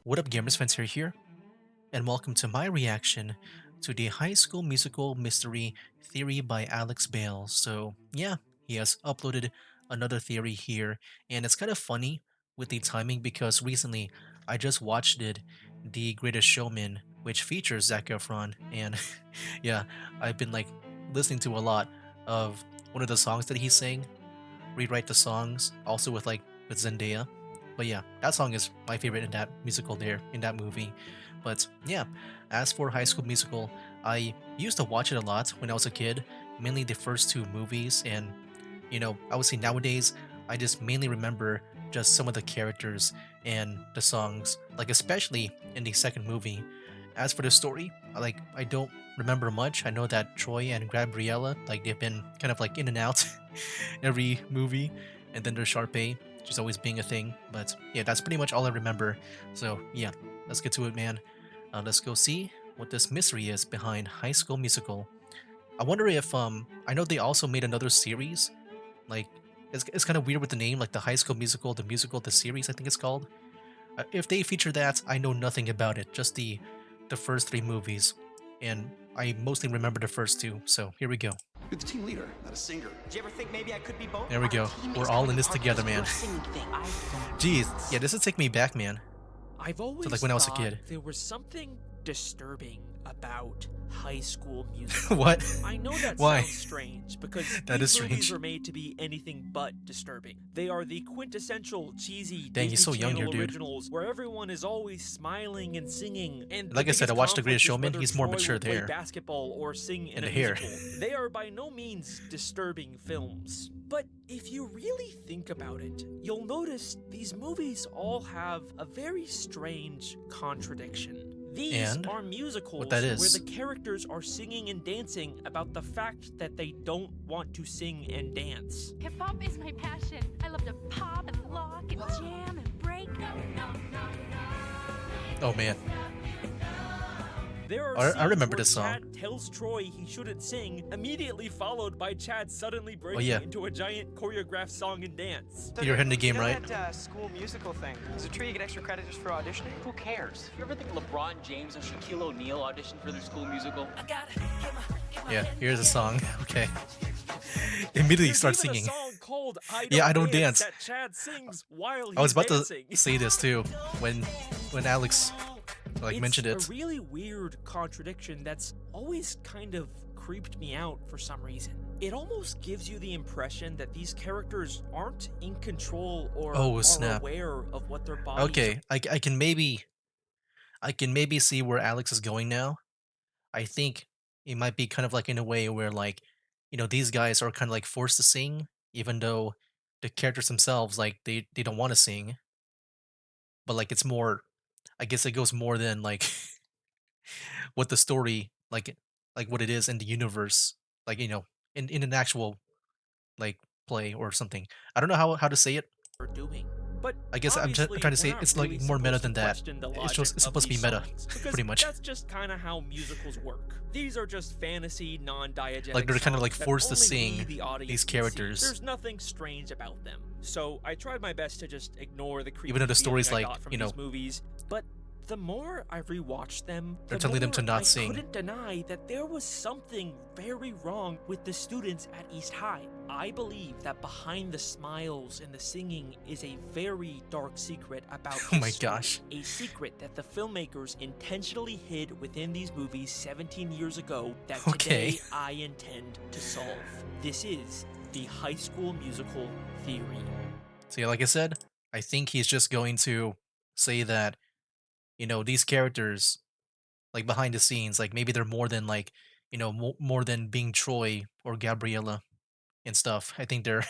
What up, gamers? Spencer here, and welcome to my reaction to the High School Musical Mystery Theory by Alex Bale. So, yeah, he has uploaded another theory here, and it's kind of funny with the timing because recently I just watched it, The Greatest Showman, which features Zac Efron, and yeah, I've been like listening to a lot of one of the songs that he sang, rewrite the songs, also with Zendaya. But yeah, that song is my favorite in that musical there, in that movie. But yeah, as for High School Musical, I used to watch it a lot when I was a kid, mainly the first two movies, and I would say nowadays I just mainly remember just some of the characters and the songs, like especially in the second movie. As for the story, I don't remember much. I know that Troy and Gabriella, like they've been kind of like in and out every movie, and then there's Sharpay, just always being a thing. But yeah, that's pretty much all I remember. So yeah, let's get to it, man. Let's go see what this mystery is behind High School Musical. I wonder if I know they also made another series. Like it's kind of weird with the name, like the High School Musical, the series I think it's called. If they feature that, I know nothing about it. Just the first three movies, and I mostly remember the first two. So here we go. You're the team leader, not a singer. Do you ever think maybe I could be both? There we go. We're all in this together, man. Jeez, yeah, this is take me back, man. I've always So like when I was a thought kid. there was something disturbing about High School Musical. What? I know that Why? sounds strange because That is these movies strange. are made to be anything but disturbing. They are the quintessential cheesy Dang, he's so Disney young Channel here, dude. originals where everyone is always smiling and singing. And Like the I said, I biggest watched The conflict Greatest is Showman. whether He's more Troy mature will play there. basketball or sing in And a the hair. musical. They are by no means disturbing films. But if you really think about it, you'll notice these movies all have a very strange contradiction. These And are musicals what that where is. the characters are singing and dancing about the fact that they don't want to sing and dance. Hip hop is my passion. I love to pop and lock and jam and break. Oh man. There are I scenes remember where this song. Chad tells Troy he shouldn't sing, immediately followed by Chad suddenly breaking yeah. into a giant choreographed song and dance. You're hitting the game, you know right? That school musical thing. Is it true you get extra credit just for auditioning? Who cares? You ever think LeBron James and Shaquille O'Neal auditioned for their school musical? Yeah, here's a song. Okay. Immediately There's start even singing. a song called Yeah, I Don't Dance. that Chad sings while he's I was about dancing. to say this too when Alex mentioned it. It's a really weird contradiction that's always kind of creeped me out for some reason. It almost gives you the impression that these characters aren't in control or Oh, are snap. aware of what their bodies Okay, I can maybe see where Alex is going now. I think it might be kind of like in a way where these guys are kind of like forced to sing even though the characters themselves they don't want to sing, but like it's more, I guess it goes more than like what the story like what it is in the universe, in an actual like play or something. I don't know how to say it. are doing. But I guess I'm obviously, trying to we're say not it's really like more meta supposed than to that. question the It's logic supposed to be of these meta, songs, because pretty much. That's just kind of how musicals work. These are just fantasy, non-diegetic Like they're kind of like songs that forced to only sing we, the audience, these can see. characters. There's nothing strange about them. So I tried my best to just ignore the creepy Even though the feeling story's I like, got from you know, these movies. But the more I rewatched them, They're the telling them to more not I sing. couldn't deny that there was something very wrong with the students at East High. I believe that behind the smiles and the singing is a very dark secret about Oh my this story. gosh. A secret that the filmmakers intentionally hid within these movies 17 years ago that Okay. today I intend to solve. This is the High School Musical theory. So yeah, like I said, I think he's just going to say that, these characters, like behind the scenes, like maybe they're more than more than being Troy or Gabriella and stuff. I think they're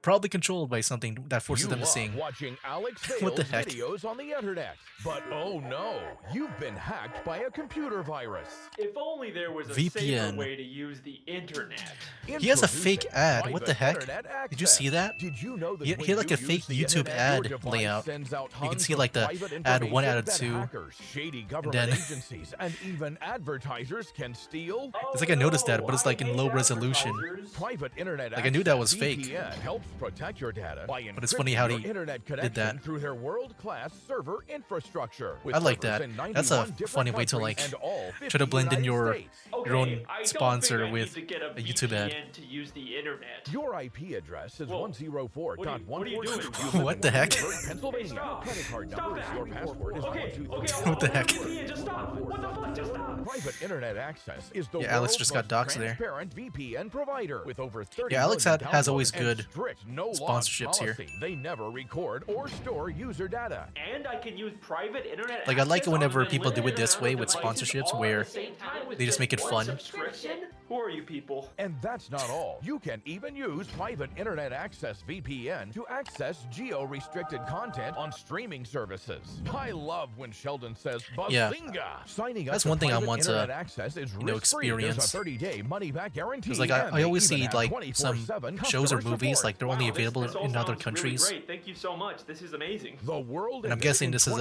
probably controlled by something that forces You them to love sing. watching Alex What the Bale's heck? videos on the internet. But oh no, you've been hacked by a computer virus. If only there was a VPN. safer way to use the internet. He has a fake Introducing ad. What the private heck? internet Did you access. see that? Did you know that He when had like you a fake use the YouTube internet, ad your device layout. sends out You can tons see of like the private ad 1 out information of that 2. hackers, shady government then- agencies, and even advertisers can steal? It's like I noticed that, but it's like in low resolution. Private internet Like, I knew that access, was fake. VPN helps protect your data by But it's funny how encrypting your he internet did connection that. through their world-class server infrastructure. With I like servers that. in That's a 91 different funny way to countries like and all try to 50 blend in United your States. own I don't sponsor think I with need to get a a YouTube ad. VPN to use the internet. Your IP address is Whoa. 104.142. What are you doing? What the heck? Pennsylvania. Your Stop. credit card Stop number is that. your password is Okay, 123. What the heck? VPN, just stop. What the fuck? Just stop. Private internet access is the Yeah, Alex world's just got most doxed there. transparent VPN provider with over 30 Yeah, Alex million has downloads always and good strict no sponsorships here. policy. They never record or store user data. And I can use private internet. Like, I like it access whenever on people do it unlimited this way amount of with devices sponsorships all at where the same time with they just make it one fun. subscription? Who are you people? And that's not all. You can even use private internet access VPN to access geo-restricted content on streaming services. I love when Sheldon says Yeah. "Bazinga!" Signing up That's to one thing I private want to, internet access is risk-free. There's experience. a 30-day money-back guarantee. Because like and I they always even see have like some 24/7 shows or customer movies support. like they're only Wow, available this all in other sounds countries. Really great. Thank you so much. This is amazing. The world And I'm ended guessing in this is how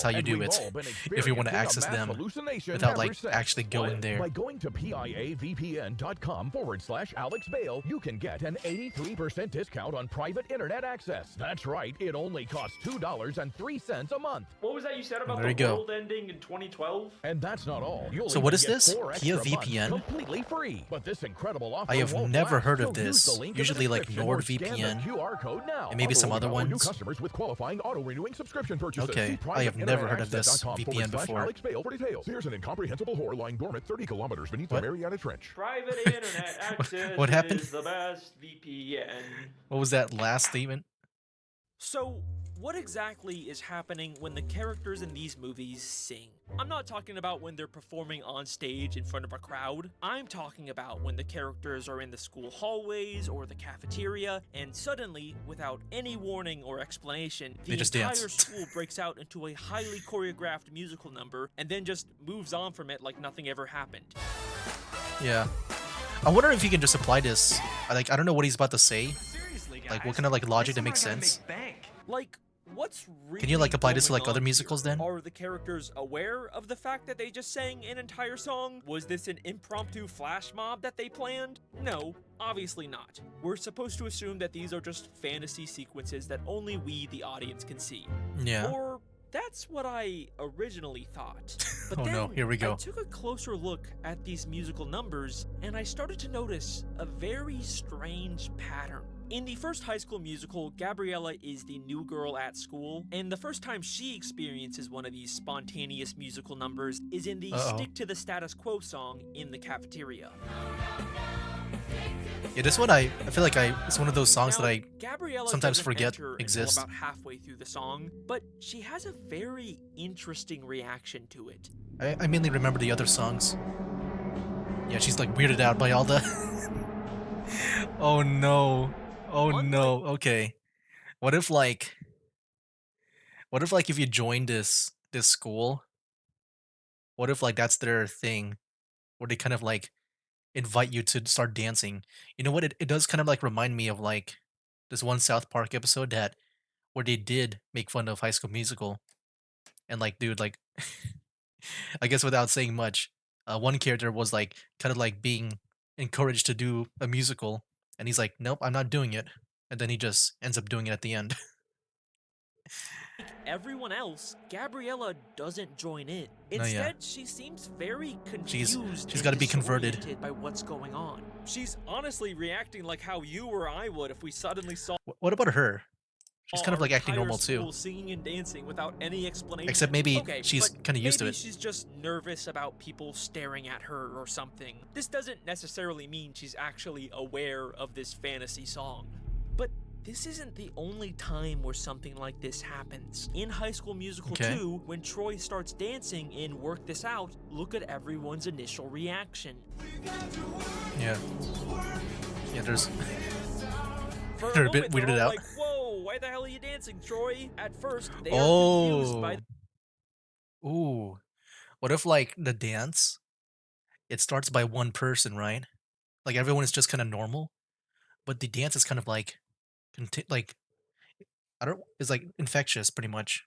you 2012, do and we've it all been if you want to experiencing a access mass them hallucination without ever like since. actually going there. By going to piavpn.com/Alex Bale, you can get an 83% discount on private internet access. That's right, it only costs $2.03 a month. What was that you said about There the you go. world ending in 2012? And that's not all. You'll So what even is get this? 4 Pia extra months VPN? completely free. But this incredible offer I have won't never last, heard of so use the this. link in the Usually like description or scan the NordVPN QR code now. and maybe some Offer other only for new ones. customers with qualifying auto-renewing subscription purchases. Okay, See I have never heard of this privateinternet.com/Alex VPN before. Bale for details. Here's an incomprehensible whore lying dormant 30 kilometers beneath the What? Mariana Trench. Private internet access What happened? is the best VPN. What was that last statement? So, what exactly is happening when the characters in these movies sing? I'm not talking about when they're performing on stage in front of a crowd. I'm talking about when the characters are in the school hallways or the cafeteria, and suddenly, without any warning or explanation, They the just entire dance. school breaks out into a highly choreographed musical number and then just moves on from it like nothing ever happened. Yeah. I wonder if you can just apply this. I don't know what he's about to say. Seriously, guys. Like, what kind of like logic that This makes summer I gotta sense? make bank. Like, what's really Can you like apply this to going like other on musicals here? then? Are the characters aware of the fact that they just sang an entire song? Was this an impromptu flash mob that they planned? No, obviously not. We're supposed to assume that these are just fantasy sequences that only we, the audience, can see. Yeah. Or that's what I originally thought. But Oh then no, here we go. I took a closer look at these musical numbers, and I started to notice a very strange pattern. In the first High School Musical, Gabriella is the new girl at school, and the first time she experiences one of these spontaneous musical numbers is in the Stick to the Status Quo song in the cafeteria. Yeah, this one I feel like it's one of those songs Now, that I Gabriella sometimes doesn't forget enter until exists. about halfway through the song, but she has a very interesting reaction to it. I mainly remember the other songs. Yeah, she's like weirded out by all the Oh no. Oh no. Okay. What if like if you join this school, what if like that's their thing where they kind of like invite you to start dancing? You know what? It does kind of like remind me of like this one South Park episode that where they did make fun of High School Musical and like dude like I guess without saying much, one character was like kind of like being encouraged to do a musical, and he's like, "Nope, I'm not doing it," and then he just ends up doing it at the end. Like everyone else, Gabriella doesn't join in. No, yeah. Instead, she seems very She's confused. she's and got to be converted. disoriented by what's going on. She's honestly reacting like how you or I would if we suddenly saw What about her? She's kind of our like acting entire normal too. school singing and dancing without any explanation. Except maybe Okay, she's but kind of used to maybe it. she's just nervous about people staring at her or something. This doesn't necessarily mean she's actually aware of this fantasy song. But this isn't the only time where something like this happens. In High School Musical Okay. 2, when Troy starts dancing in Work This Out, look at everyone's initial reaction. Yeah. Yeah, there's For They're a a bit moment, they're weirded all out. like, whoa, why the hell are you dancing, Troy? At first, they are confused by Ooh. What if like the dance it starts by one person, right? Like everyone is just kind of normal, but the dance is kind of like like I don't it's like infectious pretty much.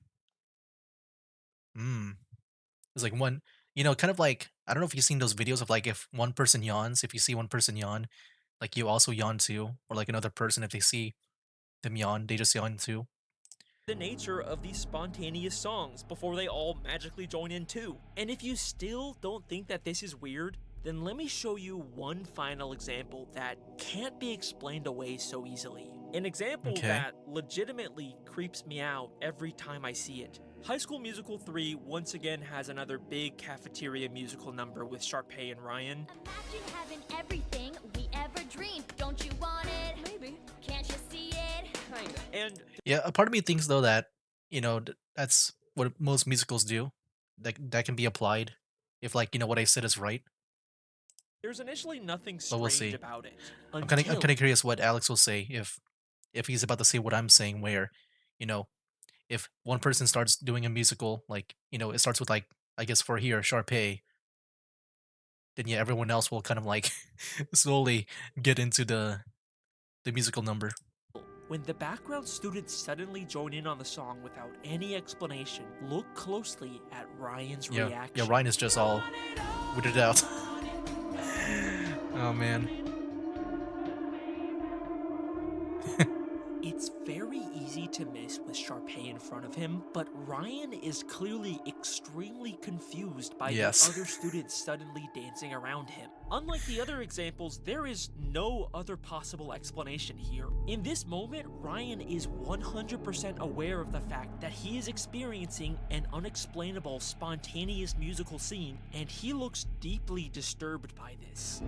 Mm. It's like one, kind of like I don't know if you've seen those videos of like if one person yawns, if you see one person yawn, Like you also yawn too, or like another person if they see them yawn, they just yawn too. The nature of these spontaneous songs before they all magically join in too. And if you still don't think that this is weird, then let me show you one final example that can't be explained away so easily. An example Okay. that legitimately creeps me out every time I see it. High School Musical 3 once again has another big cafeteria musical number with Sharpay and Ryan. Imagine having everything we ever dreamed. Don't you want it? Maybe. Can't you see it? Kinda. And Yeah, a part of me thinks though that, that's what most musicals do. That can be applied if like, what I said is right. there's initially nothing But we'll strange see. about it I'm until kind of curious what Alex will say if he's about to say what I'm saying, where, you know, if one person starts doing a musical, like, it starts with like, I guess for here, Sharpay, then yeah, everyone else will kind of like slowly get into the musical number. when the background students suddenly join in on the song without any explanation. Look closely at Ryan's Yeah, reaction. yeah, Ryan is just all weirded out. Oh man. It's very easy to miss with Sharpay in front of him, but Ryan is clearly extremely confused by Yes. the other students suddenly dancing around him. Unlike the other examples, there is no other possible explanation here. In this moment, Ryan is 100% aware of the fact that he is experiencing an unexplainable, spontaneous musical scene, and he looks deeply disturbed by this.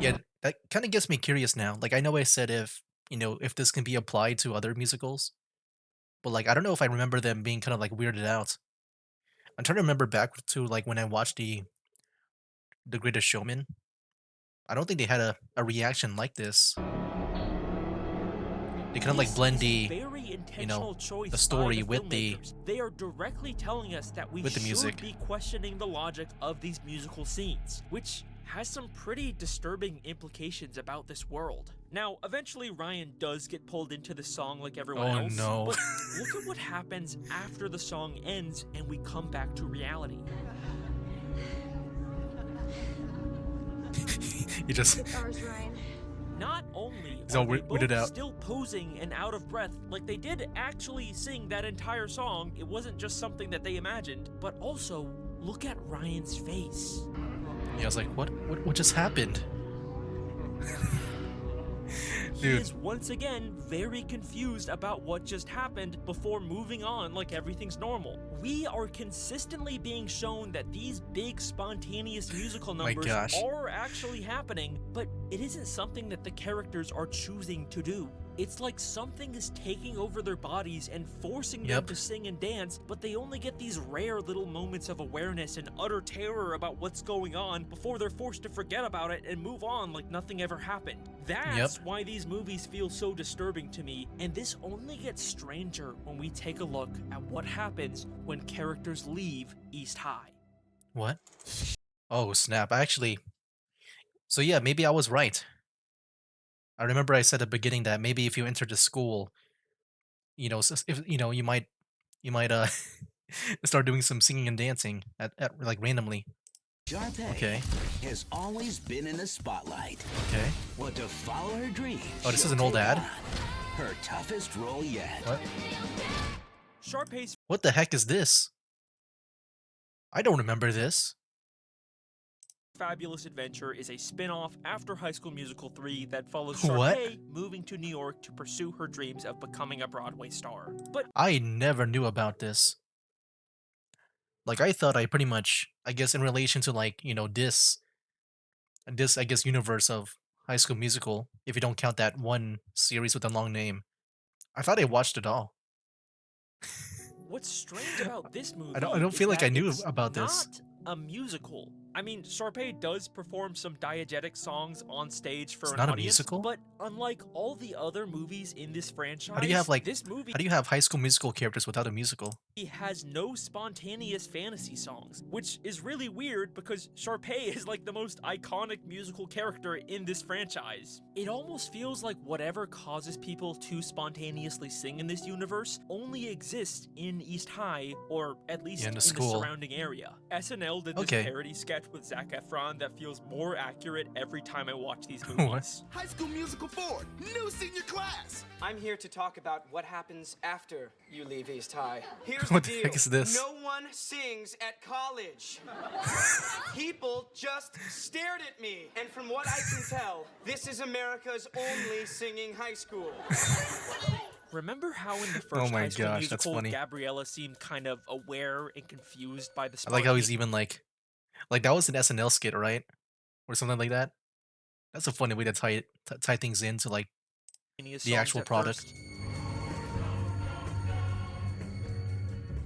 Yeah, that kind of gets me curious now. Like I know I said if this can be applied to other musicals, but like I don't know if I remember them being kind of like weirded out. I'm trying to remember back to like when I watched the Greatest Showman. I don't think they had a reaction like this. They kind of like This blend is a very the intentional choice the by story the with the filmmakers. They are directly telling us that we with the should music. be questioning the logic of these musical scenes, which has some pretty disturbing implications about this world. Now, eventually Ryan does get pulled into the song like everyone Oh else, no. but look at what happens after the song ends and we come back to reality. He just Ours, Ryan. Not only He's are all they weirded both out. still posing and out of breath, like they did actually sing that entire song, it wasn't just something that they imagined, but also look at Ryan's face. yeah, I was like, what just happened? He Dude. is once again very confused about what just happened before moving on like everything's normal. We are consistently being shown that these big spontaneous musical My numbers gosh. are actually happening, but it isn't something that the characters are choosing to do. It's like something is taking over their bodies and forcing them Yep. to sing and dance, but they only get these rare little moments of awareness and utter terror about what's going on before they're forced to forget about it and move on like nothing ever happened. That's why these movies feel so disturbing to me, and this only gets stranger when we take a look at what happens when characters leave East High. What? Oh snap! So yeah, maybe I was right. I remember I said at the beginning that maybe if you enter the school, if you might start doing some singing and dancing at like randomly. Sharpay Okay. has always been in the spotlight. Okay. But to follow her dreams, Oh, this is she'll an old take ad? on her toughest role yet. What? Sharpay's What the heck is this? I don't remember this. Fabulous Adventure is a spin-off after High School Musical 3 that follows What? Sharpay moving to New York to pursue her dreams of becoming a Broadway star. But I never knew about this. Like I thought I pretty much, I guess in relation to like, this I guess universe of High School Musical, if you don't count that one series with a long name. I thought I watched it all. what's strange about this movie I don't is feel like that I knew it's about this. not a musical. I mean, Sharpay does perform some diegetic songs on stage for It's an not a audience, musical? but unlike all the other movies in this franchise, How do you have like this movie how do you have High School Musical characters without a musical? has no spontaneous fantasy songs, which is really weird because Sharpay is like the most iconic musical character in this franchise. It almost feels like whatever causes people to spontaneously sing in this universe only exists in East High, or at least Yeah, in in the the school. surrounding area. SNL did this Okay. parody sketch act with Zac Efron that feels more accurate every time I watch these What? movies. High School Musical 4, new senior class. I'm here to talk about what happens after you leave East High. Here's What the the deal. heck is this? No one sings at college. People just stared at me. And from what I can tell, this is America's only singing high school. Remember how in the Oh first my High School gosh, that's Musical, funny. Gabriella seemed kind of aware and confused by the I like how he's spontaneous even like that was an SNL skit, right? Or something like that. That's a funny way to tie things into like the songs actual at product. first.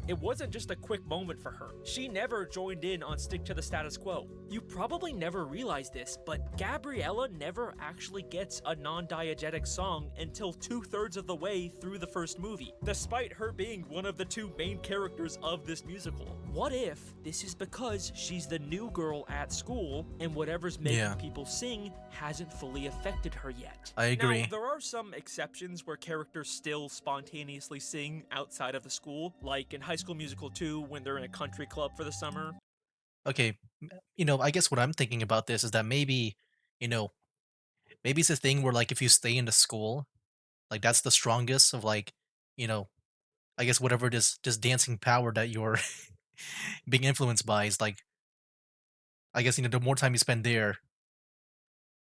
It wasn't just a quick moment for her. She never joined in on Stick to the Status Quo. You probably never realized this, but Gabriella never actually gets a non-diegetic song until 2/3 of the way through the first movie, despite her being one of the two main characters of this musical. What if this is because she's the new girl at school, and whatever's making people sing hasn't fully affected her yet? I agree. Now, there are some exceptions where characters still spontaneously sing outside of the school, like in High School Musical 2 when they're in a country club for the summer. Okay, I guess what I'm thinking about this is that maybe, you know, maybe it's a thing where like if you stay in the school, like that's the strongest of like, you know, I guess whatever this dancing power that you're being influenced by is like, I guess the more time you spend there,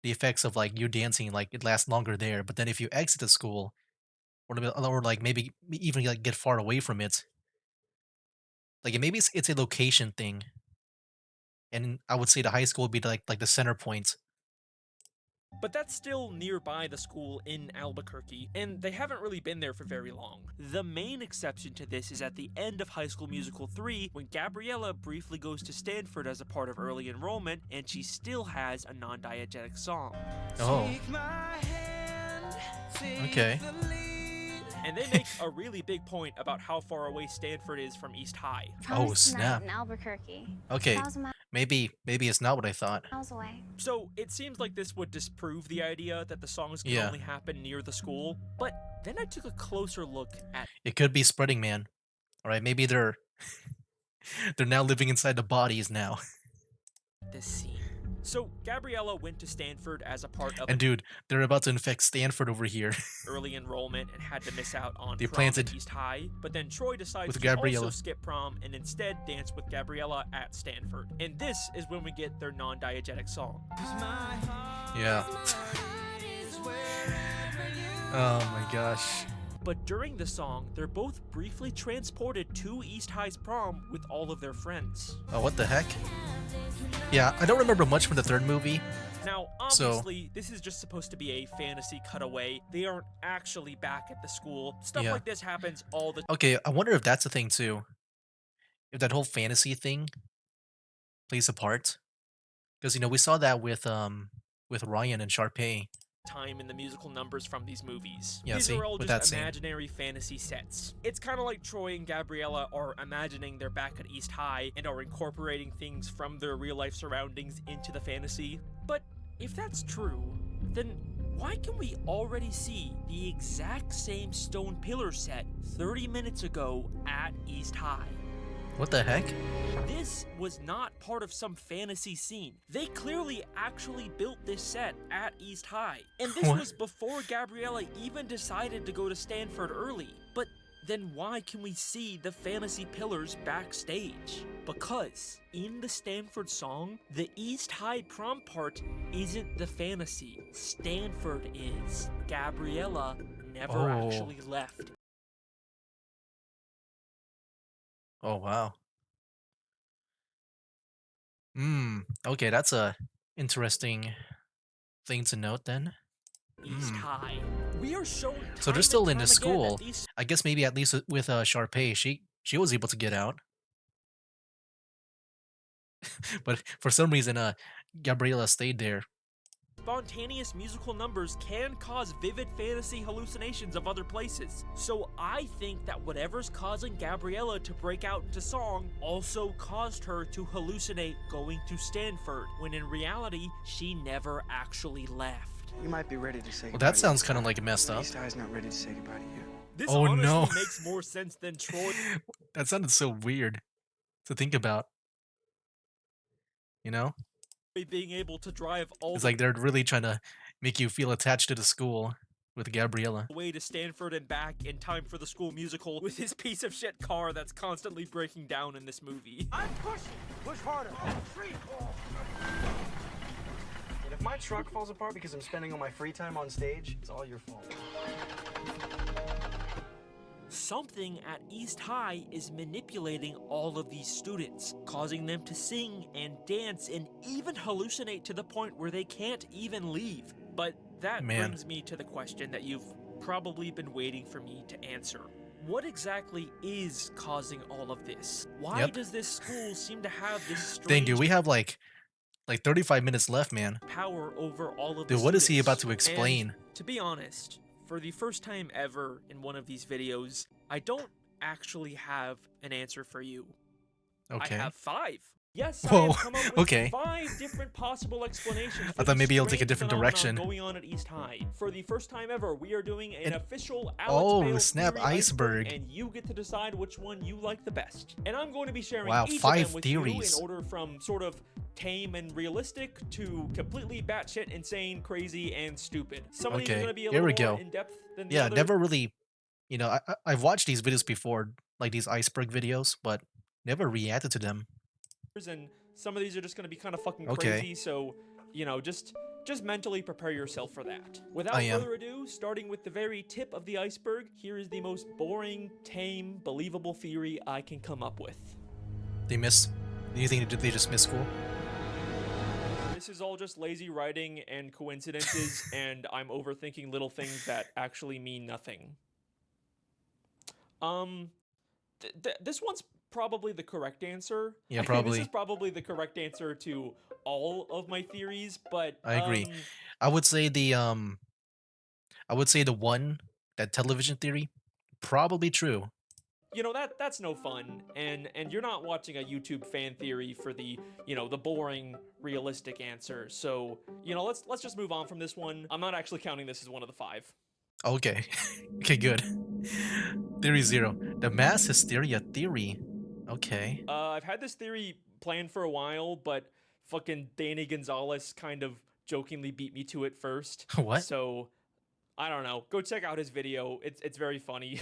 the effects of like you dancing like it lasts longer there. But then if you exit the school, or like maybe even like get far away from it, like maybe it's a location thing, and I would say the high school would be like the center point. But that's still nearby the school in Albuquerque, and they haven't really been there for very long. The main exception to this is at the end of High School Musical 3, when Gabriella briefly goes to Stanford as a part of early enrollment, and she still has a non-diegetic song. Oh, okay. And they make a really big point about how far away Stanford is from East High. Oh snap. In Albuquerque. Okay, 1,000 maybe it's not what I thought. miles away. So it seems like this would disprove the idea that the songs can Yeah. only happen near the school, but then I took a closer look at It could be spreading, man. All right, maybe they're they're now living inside the bodies now. this scene. So Gabriella went to Stanford as a part of And dude, they're about to infect Stanford over here early enrollment and had to miss out on They prom planted at East High, but then Troy decides with to Gabriella. also skip prom and instead dance with Gabriella at Stanford. And this is when we get their non-diegetic song. Yeah. Oh my gosh. But during the song, they're both briefly transported to East High's prom with all of their friends. Oh, what the heck? Yeah, I don't remember much from the third movie. Now, So- obviously, this is just supposed to be a fantasy cutaway. They aren't actually back at the school. Stuff Yeah. like this happens all the Okay, I wonder if that's a thing too. If that whole fantasy thing plays a part. Because we saw that with Ryan and Sharpay. time in the musical numbers from these movies. Yeah, These see, are all with just that scene. imaginary fantasy sets. It's kind of like Troy and Gabriella are imagining they're back at East High and are incorporating things from their real life surroundings into the fantasy. But if that's true, then why can we already see the exact same stone pillar set 30 minutes ago at East High? What the heck? This was not part of some fantasy scene. They clearly actually built this set at East High. And this What? was before Gabriella even decided to go to Stanford early. But then why can we see the fantasy pillars backstage? Because in the Stanford song, the East High prom part isn't the fantasy. Stanford is. Gabriella never Oh. actually left. Oh wow. Okay, that's a interesting thing to note then. East High. We are shown So they're time still and in the time again that school. these I guess maybe at least with Sharpay, she was able to get out. But for some reason Gabriella stayed there. spontaneous musical numbers can cause vivid fantasy hallucinations of other places. So I think that whatever's causing Gabriella to break out into song also caused her to hallucinate going to Stanford, when in reality, she never actually left. You might be ready to say Well, that sounds kind of like messed up. East High's not ready to say goodbye to you. This Oh, honestly no. makes more sense than Troy. That sounded so weird to think about. You know? being able to drive all It's the like they're really trying to make you feel attached to the school with Gabriella. way to Stanford and back in time for the school musical with his piece of shit car that's constantly breaking down in this movie. I'm pushing. Push harder. Free. And if my truck falls apart because I'm spending all my free time on stage, it's all your fault. Something at East High is manipulating all of these students, causing them to sing and dance and even hallucinate to the point where they can't even leave. But that brings me to the question that you've probably been waiting for me to answer. What exactly is causing all of this? Why does this school seem to have this strange Dang, dude, we have like 35 minutes left, man. power over all of the Dude, what is he about to students? explain? And to be honest, for the first time ever in one of these videos, I don't actually have an answer for you. Okay. I have 5. Yes, I Whoa, have come up with okay. 5 different possible explanations for I thought the maybe he'll take a strange different phenomenon direction. going on at East High. For the first time ever, we are doing an official Alex oh, Bale snap, theory iceberg. and you get to decide which one you like the best. And I'm going to be sharing Wow, each 5 of them with theories. you in order from sort of tame and realistic to completely batshit insane, crazy, and stupid. Some of these are going to be a here little we more go. in depth than the Yeah, other. never really, you know, I've watched these videos before, like these iceberg videos, but never reacted to them. And some of these are just going to be kind of fucking Okay. crazy, so, you know, just mentally prepare yourself for that. Without I am. further ado, starting with the very tip of the iceberg, here is the most boring, tame, believable theory I can come up with. Do you think they just missed school? This is all just lazy writing and coincidences, and I'm overthinking little things that actually mean nothing. This one's probably the correct answer. Yeah, probably. This is probably the correct answer to all of my theories, but I agree. I would say the one, that television theory, probably true. you know, that's no fun, and you're not watching a YouTube fan theory for the, you know, the boring realistic answer. So, you know, let's just move on from this one. I'm not actually counting this as one of the 5. Okay. Okay, good. Theory 0. The mass hysteria theory. Okay. I've had this theory planned for a while, but fucking Danny Gonzalez kind of jokingly beat me to it first. What? So, I don't know. Go check out his video. It's very funny.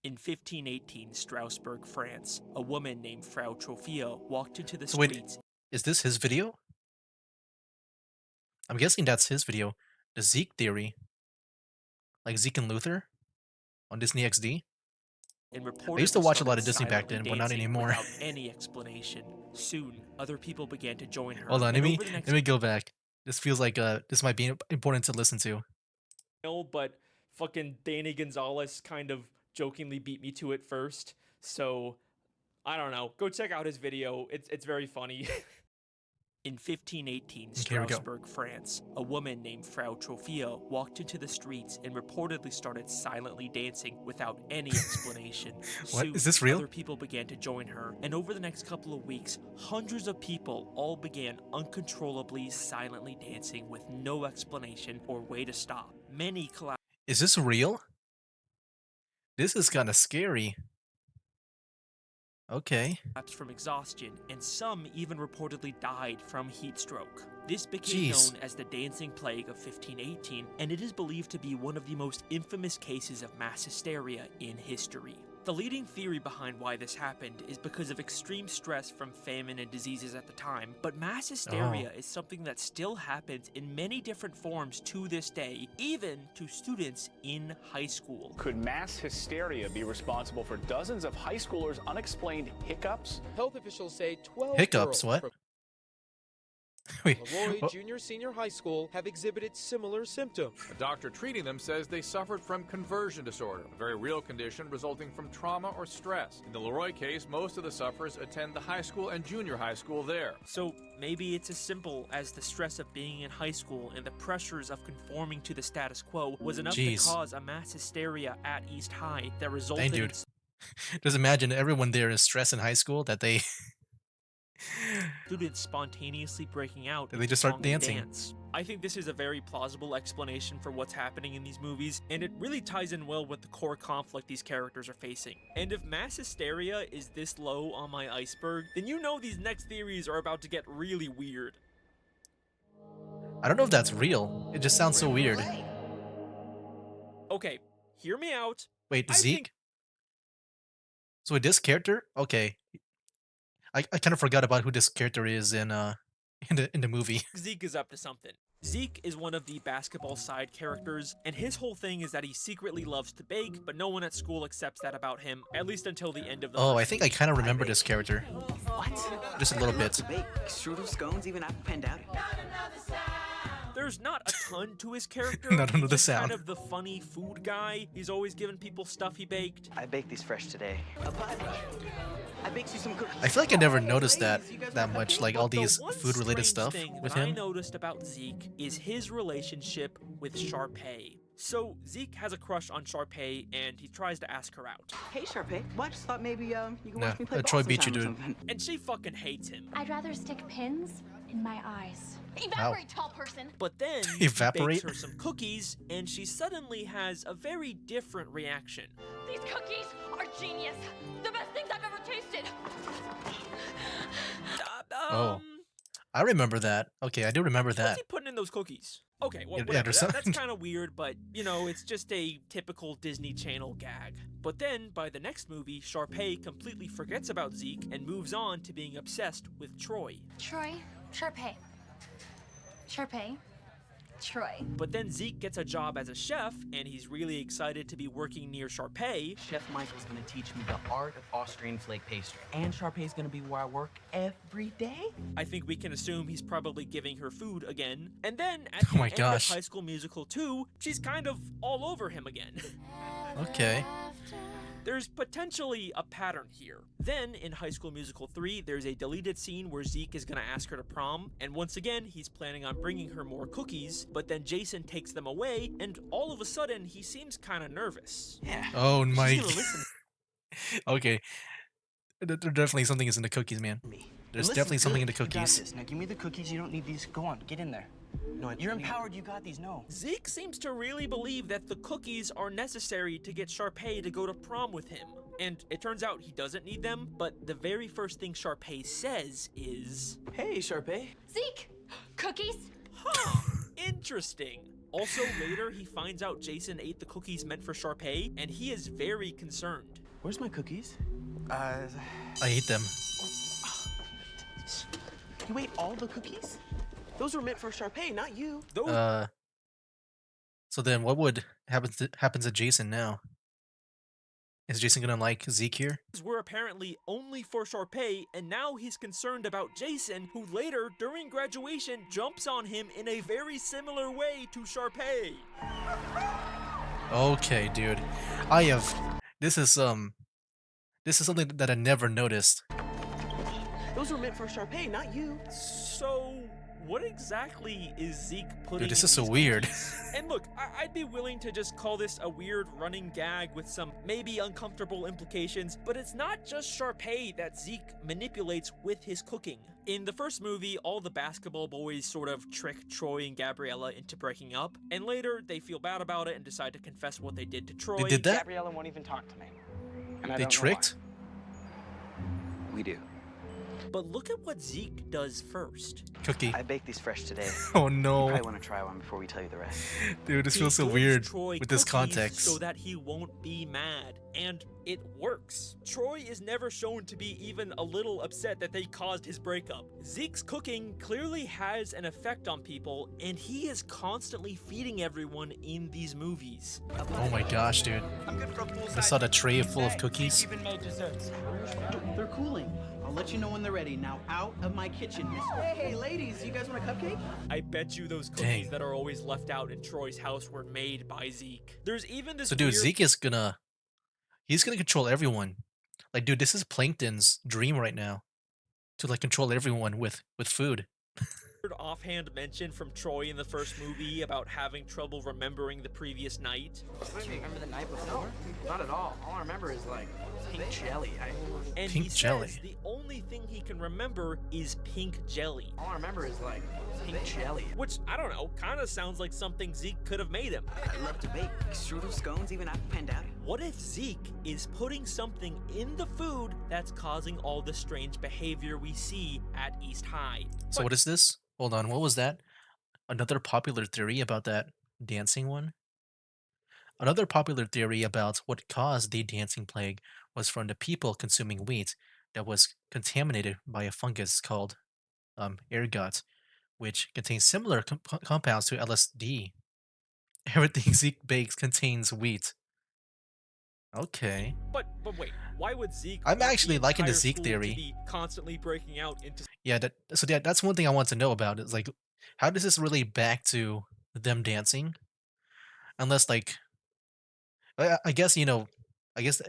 In 1518, Strasbourg, France, a woman named Frau Trofeo walked into the So wait, streets. is this his video? I'm guessing that's his video. The Zeke theory. Like Zeke and Luther? On Disney XD? And I used to reportedly watch a lot of started Disney back then, silently but not dancing anymore. Without any explanation. Soon, other people began to join her. Hold on, and let over the next me go back. This feels like this might be important to listen to. but fucking Danny Gonzalez kind of jokingly beat me to it first. So, I don't know. Go check out his video. It's very funny. In 1518, Here we go. Strasbourg, France, a woman named Frau Trofeo walked into the streets and reportedly started silently dancing without any explanation. What? Soon, Is this real? Other people began to join her, and over the next couple of weeks, hundreds of people all began uncontrollably silently dancing with no explanation or way to stop. Many collapsed. Is this real? This is kind of scary. Okay. From exhaustion, and some even reportedly died from heat stroke. This became Jeez. known as the Dancing Plague of 1518, and it is believed to be one of the most infamous cases of mass hysteria in history. The leading theory behind why this happened is because of extreme stress from famine and diseases at the time, but mass hysteria is something that still happens in many different forms to this day, even to students in high school. Could mass hysteria be responsible for dozens of high schoolers' unexplained hiccups? Health officials say 12 Hiccups, girls what? from Wait, Leroy what? Junior Senior High School have exhibited similar symptoms. A doctor treating them says they suffered from conversion disorder, a very real condition resulting from trauma or stress. In the Leroy case, most of the sufferers attend the high school and junior high school there. So maybe it's as simple as the stress of being in high school and the pressures of conforming to the status quo was enough Jeez. to cause a mass hysteria at East High that resulted Dang, in dude. Just imagine everyone there is stressed in high school that they students spontaneously breaking out They just into start song and dancing. dance. I think this is a very plausible explanation for what's happening in these movies, and it really ties in well with the core conflict these characters are facing. And if mass hysteria is this low on my iceberg, then you know these next theories are about to get really weird. I don't know if that's real. It just sounds so weird. Okay, hear me out. Wait, I Zeke? think So with this character? Okay. I kind of forgot about who this character is in in the movie. Zeke is up to something. Zeke is one of the basketball side characters, and his whole thing is that he secretly loves to bake, but no one at school accepts that about him, at least until the end of the Oh, I first think I movie. kind of remember this character. What? Just a little bit. Strudel scones, even apple pan dowdy. There's not a ton to his character. Not another He's just sound. kind of the funny food guy. He's always giving people stuff he baked. I baked these fresh today. I baked you some cookies. I feel like I never noticed that much, like all But the these one food-related strange stuff thing with that I him. noticed about Zeke is his relationship with Sharpay. So Zeke has a crush on Sharpay, and he tries to ask her out. Hey, Sharpay. Well, I just thought maybe you can Nah, watch me play ball Troy beat you, sometime or dude. something. And she fucking hates him. I'd rather stick pins in my eyes. Evaporate, tall person. But then he Evaporate? bakes her some cookies, and she suddenly has a very different reaction. These cookies are genius. The best things I've ever tasted. Oh, I remember that. Okay, I do remember What's that. he putting in those cookies? Okay, well, Yeah, whatever. there's That's something. kind of weird, but, you know, it's just a typical Disney Channel gag. But then, by the next movie, Sharpay completely forgets about Zeke and moves on to being obsessed with Troy. Troy, Sharpay. Sharpay, Troy. But then Zeke gets a job as a chef, and he's really excited to be working near Sharpay. Chef Michael's gonna teach me the art of Austrian flake pastry. And Sharpay's gonna be where I work every day. I think we can assume he's probably giving her food again. And then, at Oh the my end gosh. of High School Musical 2, she's kind of all over him again. Okay. There's potentially a pattern here. Then, in High School Musical 3, there's a deleted scene where Zeke is gonna ask her to prom, and once again, he's planning on bringing her more cookies, but then Jason takes them away, and all of a sudden, he seems kinda nervous. Yeah. Oh my. She's gonna listen Okay. There definitely something is in the cookies, man. to me. There's Listen definitely something in good. the You got cookies. this. Now give me the cookies. You don't need these. Go on, get in there. No, you're empowered. You got these. No. Zeke seems to really believe that the cookies are necessary to get Sharpay to go to prom with him. And it turns out he doesn't need them, but the very first thing Sharpay says is, Hey, Sharpay. Zeke, cookies. huh, interesting. Also, later he finds out Jason ate the cookies meant for Sharpay, and he is very concerned. Where's my cookies? I ate them. You ate all the cookies? Those were meant for Sharpay, not you. Those So then what would happens to Jason now? Is Jason gonna like Zeke here? were apparently only for Sharpay, and now he's concerned about Jason, who later, during graduation, jumps on him in a very similar way to Sharpay. Okay, dude. This is something that I never noticed. Those were meant for Sharpay, not you. So, what exactly is Zeke putting Dude, this in is so these weird. cookies? And look, I'd be willing to just call this a weird running gag with some maybe uncomfortable implications, but it's not just Sharpay that Zeke manipulates with his cooking. In the first movie, all the basketball boys sort of trick Troy and Gabriella into breaking up, and later they feel bad about it and decide to confess what they did to Troy. They did that? Gabriella won't even talk to me. And I They don't know tricked? We do. But look at what Zeke does first. Cookie. I baked these fresh today. Oh You no. probably want to try one before we tell you the rest. Dude, this He feels so gives weird Troy with this cookies context. so that he won't be mad, and it works. Troy is never shown to be even a little upset that they caused his breakup. Zeke's cooking clearly has an effect on people, and he is constantly feeding everyone in these movies. Oh my gosh, dude. I'm good for a full I saw the tray full of cookies. Even made desserts. They're cooling. I'll let you know when they're ready. Now out of my kitchen, miss. Hey, ladies, you guys want a cupcake? I bet you those cookies Dang. that are always left out in Troy's house were made by Zeke. There's even this So dude, weird Zeke is he's gonna control everyone. Like, dude, this is Plankton's dream right now. To like control everyone with food. offhand mention from Troy in the first movie about having trouble remembering the previous night? Do you remember the night before? Not at all. All I remember is like pink jelly. And Pink he jelly. says the only thing he can remember is pink jelly. All I remember is like pink jelly. Which, I don't know, kind of sounds like something Zeke could have made him. I love to bake. Strudel scones, even apple panada. What if Zeke is putting something in the food that's causing all the strange behavior we see at East High? So what is this? Hold on, what was that? Another popular theory about that dancing one? Another popular theory about what caused the dancing plague was from the people consuming wheat that was contaminated by a fungus called ergot, which contains similar compounds to LSD. Everything Zeke bakes contains wheat. Okay. But wait, why would Zeke I'm want actually the liking the entire Zeke school theory. to be constantly breaking out into Yeah, that's one thing I want to know about. Is like, how does this relate back to them dancing? Unless like, I guess I guess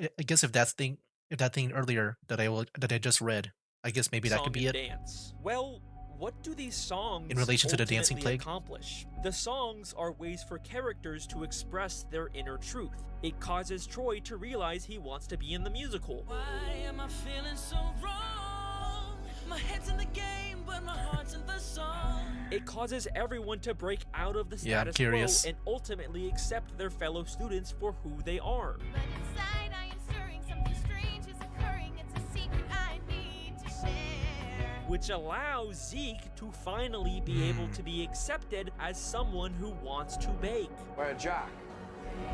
if that thing earlier that I just read, I guess maybe that could song be and it. dance? Well, what do these songs In relation to the dancing ultimately plague? accomplish? The songs are ways for characters to express their inner truth. It causes Troy to realize he wants to be in the musical. Why am I feeling so wrong? My head's in the game, but my heart's in the song. It causes everyone to break out of the Yeah, I'm status curious. quo and ultimately accept their fellow students for who they are. But inside I am stirring, something strange is occurring. It's a secret I need to share. Which allows Zeke to finally be able to be accepted as someone who wants to bake. We're a jock.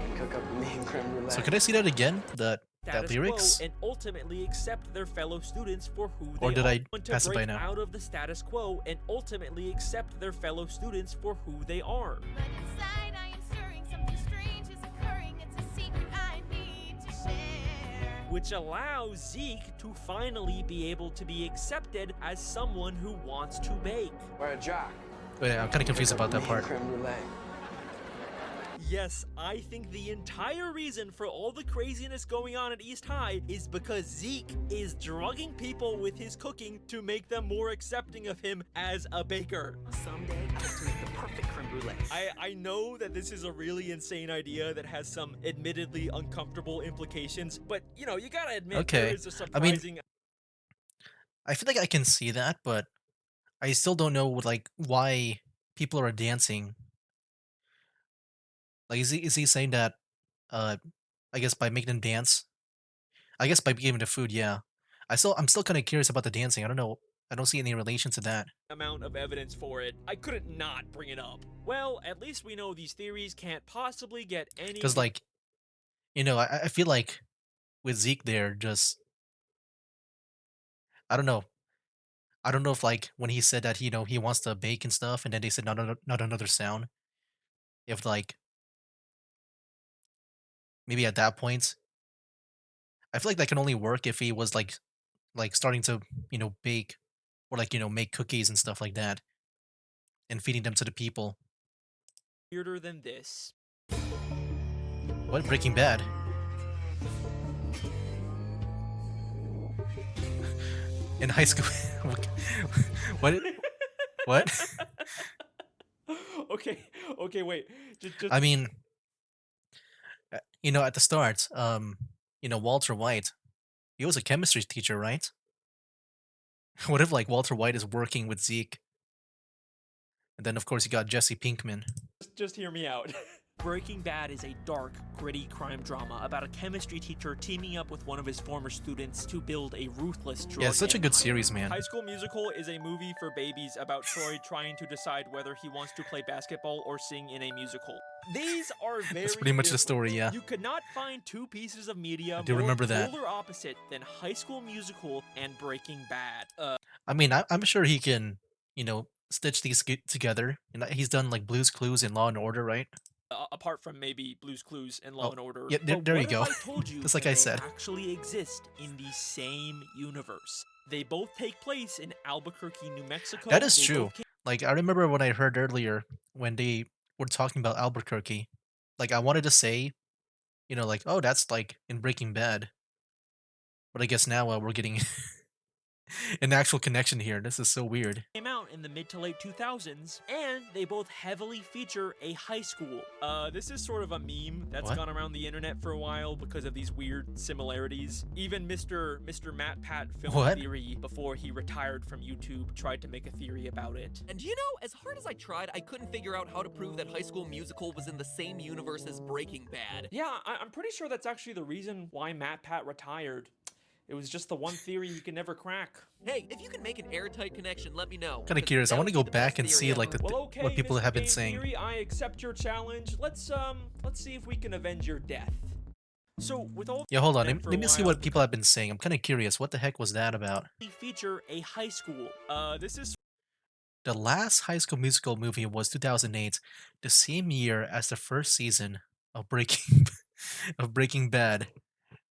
Can cook up a mean creme brulee. So can I see that again? That Status lyrics? quo and ultimately accept their fellow students for who they Or did are. I Want to pass it by break now? out of the status quo and ultimately accept their fellow students for who they are. But inside I am stirring, something strange is occurring. It's a secret I need to share. Which allows Zeke to finally be able to be accepted as someone who wants to bake. We're a jock. Wait, I'm kind of confused about that part. Creme brulee. Yes, I think the entire reason for all the craziness going on at East High is because Zeke is drugging people with his cooking to make them more accepting of him as a baker. Someday I hope to make the perfect creme brulee. I know that this is a really insane idea that has some admittedly uncomfortable implications, but you know, you gotta admit there Okay. is a I mean, surprising I feel like I can see that, but I still don't know like why people are dancing. Like, is he saying that? Uh, I guess by making them dance. I guess by giving the food, yeah. I'm still kind of curious about the dancing. I don't know. I don't see any relation to that. amount of evidence for it. I couldn't not bring it up. Well, at least we know these theories can't possibly get any Because like, I feel like with Zeke there, just I don't know. I don't know if like when he said that he wants to bake and stuff, and then they said not another sound. If like maybe at that point, I feel like that can only work if he was like starting to bake or like make cookies and stuff like that and feeding them to the people. weirder than this. What Breaking Bad? In high school, what? What? Okay, wait. Just I mean, at the start, Walter White, he was a chemistry teacher, right? What if like Walter White is working with Zeke, and then of course you got Jesse Pinkman. just hear me out. Breaking Bad is a dark, gritty crime drama about a chemistry teacher teaming up with one of his former students to build a ruthless drug Yeah, it's such a good empire. series, man. High School Musical is a movie for babies about Troy trying to decide whether he wants to play basketball or sing in a musical. These are very That's pretty much the different. story, yeah. You could not find two pieces of media do more remember that. polar opposite than High School Musical and Breaking Bad. I mean, I'm sure he can, stitch these together. And he's done like Blue's Clues and Law and Order, right? Apart from maybe Blue's Clues and Law and Order. yeah, But there what you if go. I told you Just like that I they said. actually exist in the same universe? They both take place in Albuquerque, New Mexico. That is They true. both came Like I remember when I heard earlier when they were talking about Albuquerque, like I wanted to say, like, oh, that's like in Breaking Bad. But I guess now we're getting an actual connection here. This is so weird. Came out in the mid to late 2000s, and they both heavily feature a high school. This is sort of a meme that's What? gone around the internet for a while because of these weird similarities. Even Mr. Matt Pat Film What? Theory, before he retired from YouTube, tried to make a theory about it. And you know, as hard as I tried, I couldn't figure out how to prove that High School Musical was in the same universe as Breaking Bad. Yeah, I'm pretty sure that's actually the reason why Matt Pat retired. It was just the one theory you can never crack. Hey, if you can make an airtight connection, let me know. Kind of curious. I want to go back and see like Well, okay, what people Mr. have been Game saying. Theory, I accept your challenge. Let's see if we can avenge your death. So with all Yeah, hold on. them for Let a me see while, what people have been saying. I'm kind of curious. What the heck was that about? we feature a high school. This is The last High School Musical movie was 2008, the same year as the first season of Breaking Bad.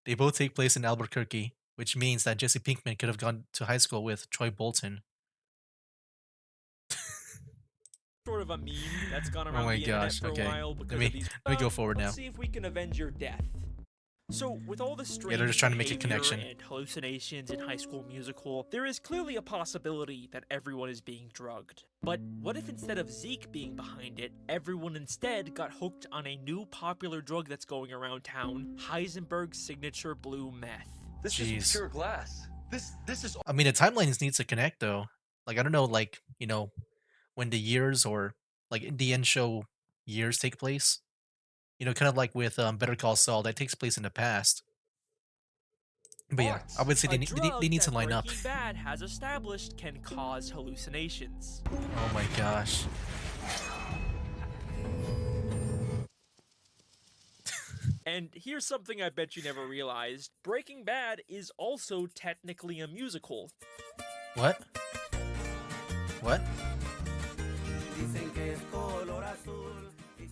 They both take place in Albuquerque, which means that Jesse Pinkman could have gone to high school with Troy Bolton. sort of a meme that's gone Oh around my the internet gosh, for okay. a while because Let me of these. go forward now. Let's see if we can avenge your death. So, with all the strange they're just trying to make a behavior connection. and hallucinations in High School Musical, there is clearly a possibility that everyone is being drugged. But what if instead of Zeke being behind it, everyone instead got hooked on a new popular drug that's going around town, Heisenberg's signature blue meth? This is Jeez. pure glass. This is. I mean, the timelines need to connect though. Like I don't know, like when the years or like in the end show years take place. Kind of like with Better Call Saul, that takes place in the past. But yeah, I would say A they drug need to that line up. Breaking Bad has established can cause hallucinations. Oh my gosh. And here's something I bet you never realized. Breaking Bad is also technically a musical. What? What?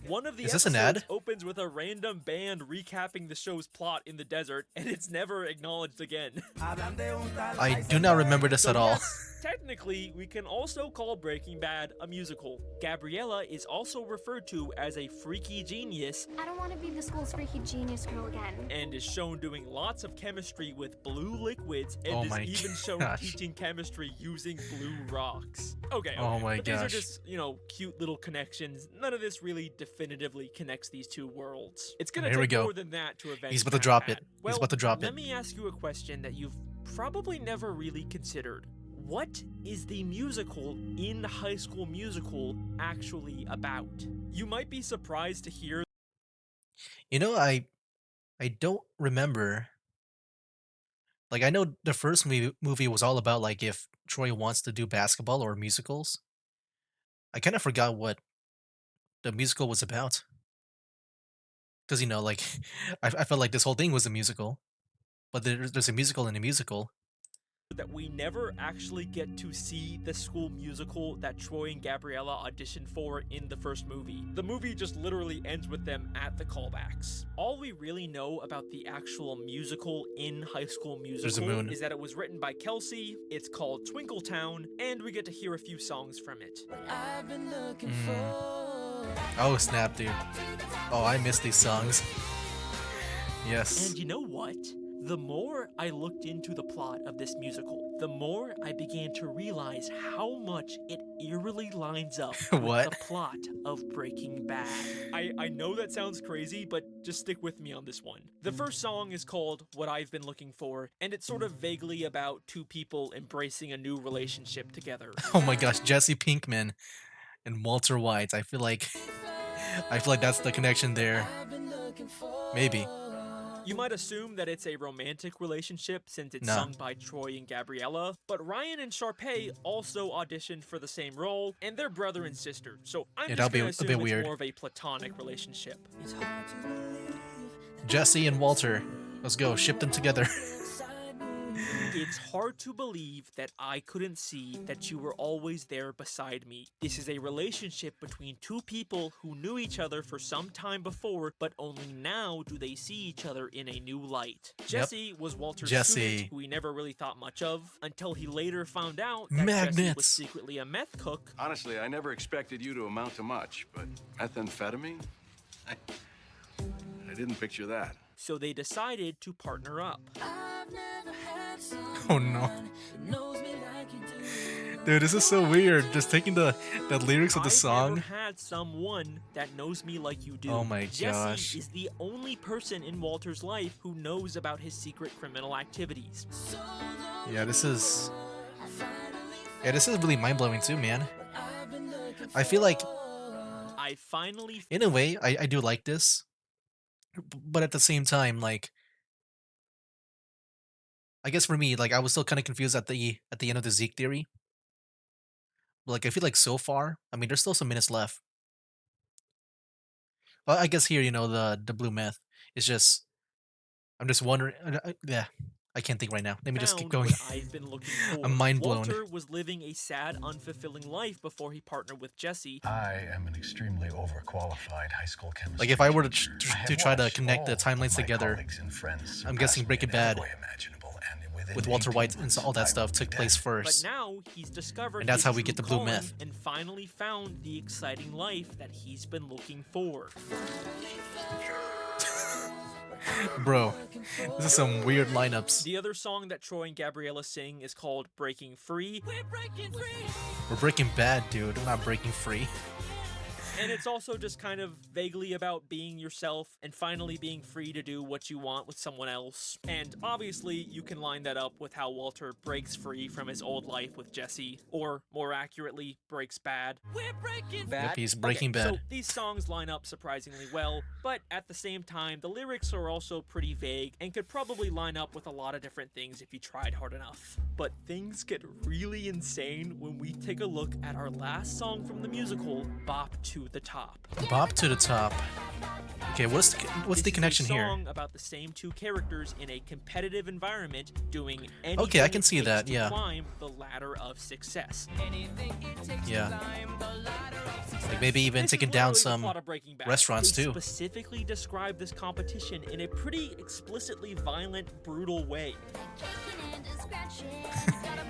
One of the Is this an episodes ad? opens with a random band recapping the show's plot in the desert, and it's never acknowledged again. I do not remember this at all. Yes, technically, we can also call Breaking Bad a musical. Gabriella is also referred to as a freaky genius. I don't want to be the school's freaky genius girl again. And is shown doing lots of chemistry with blue liquids, and Oh is my even shown gosh. teaching chemistry using blue rocks. Okay, Oh my but these are gosh. just, cute little connections. None of this really definitively connects these two worlds. It's gonna Here we take go. more than that to avenge He's about to Matt drop Pat. it. He's Well, about to drop let it. me ask you a question that you've probably never really considered. What is the musical in High School Musical actually about? You might be surprised to hear I don't remember. Like I know the first movie was all about like if Troy wants to do basketball or musicals. I kind of forgot what the musical was about. Because like I felt like this whole thing was a musical, but there's a musical in a musical. that we never actually get to see the school musical that Troy and Gabriella auditioned for in the first movie. The movie just literally ends with them at the callbacks. All we really know about the actual musical in High School Musical moon. is that it was written by Kelsey, it's called Twinkletown, and we get to hear a few songs from it. I've been looking for. Oh snap, dude! Oh, I miss these songs. Yes. And you know what? The more I looked into the plot of this musical, the more I began to realize how much it eerily lines up What? with the plot of Breaking Bad. I know that sounds crazy, but just stick with me on this one. The first song is called What I've Been Looking For, and it's sort of vaguely about two people embracing a new relationship together. Oh my gosh, Jesse Pinkman and Walter White. I feel like that's the connection there. Maybe. You might assume that it's a romantic relationship since it's No. sung by Troy and Gabriella, but Ryan and Sharpay also auditioned for the same role, and they're brother and sister, so I'm Yeah, just that'll be gonna a assume bit it's weird. more of a platonic relationship. Jesse and Walter. Let's go. Ship them together. It's hard to believe that I couldn't see that you were always there beside me. This is a relationship between two people who knew each other for some time before, but only now do they see each other in a new light. Jesse was Walter's Jesse. student, who he never really thought much of, until he later found out that Jesse was Magnets. secretly a meth cook. Honestly, I never expected you to amount to much, but methamphetamine? I didn't picture that. So they decided to partner up. Oh no. Dude, this is so weird. Just taking the lyrics of the I've song. never had someone that knows me like you do. Oh my Jesse gosh. is the only person in Walter's life who knows about his secret criminal activities. Yeah, this is really mind-blowing too, man. I feel like I finally in a way I do like this, but at the same time, like I guess for me, like I was still kind of confused at the end of the Zeke theory. Like I feel like so far, I mean, there's still some minutes left. Well, I guess here, the blue meth is just. I'm just wondering. Yeah, I can't think right now. Let me just keep found going. what I've been looking for. I'm mind blown. Walter was living a sad, unfulfilling life before he partnered with Jesse. I am an extremely overqualified high school chemist. Like if I were to try to connect the timelines together, I'm guessing Breaking Bad with Walter White and all that stuff took place first. But now he's discovered And that's his how we true get the blue calling meth. and finally found the exciting life that he's been looking for. Bro, this is some weird lineups. The other song that Troy and Gabriella sing is called Breaking Free. We're breaking bad, dude. We're not breaking free. And it's also just kind of vaguely about being yourself and finally being free to do what you want with someone else. And obviously, you can line that up with how Walter breaks free from his old life with Jesse, or more accurately, breaks bad. Yep, he's breaking bad. So these songs line up surprisingly well, but at the same time, the lyrics are also pretty vague and could probably line up with a lot of different things if you tried hard enough. But things get really insane when we take a look at our last song from the musical, Bop to the Top. Bop to the Top. Okay, what's the connection here? This is a song about the same two characters in a competitive environment doing anything Okay, I can see it takes that, to yeah. climb the ladder of success. Yeah. Like maybe even This taking is down literally the some plot of Breaking Bad. restaurants They too. specifically describe this competition in a pretty explicitly violent, brutal way.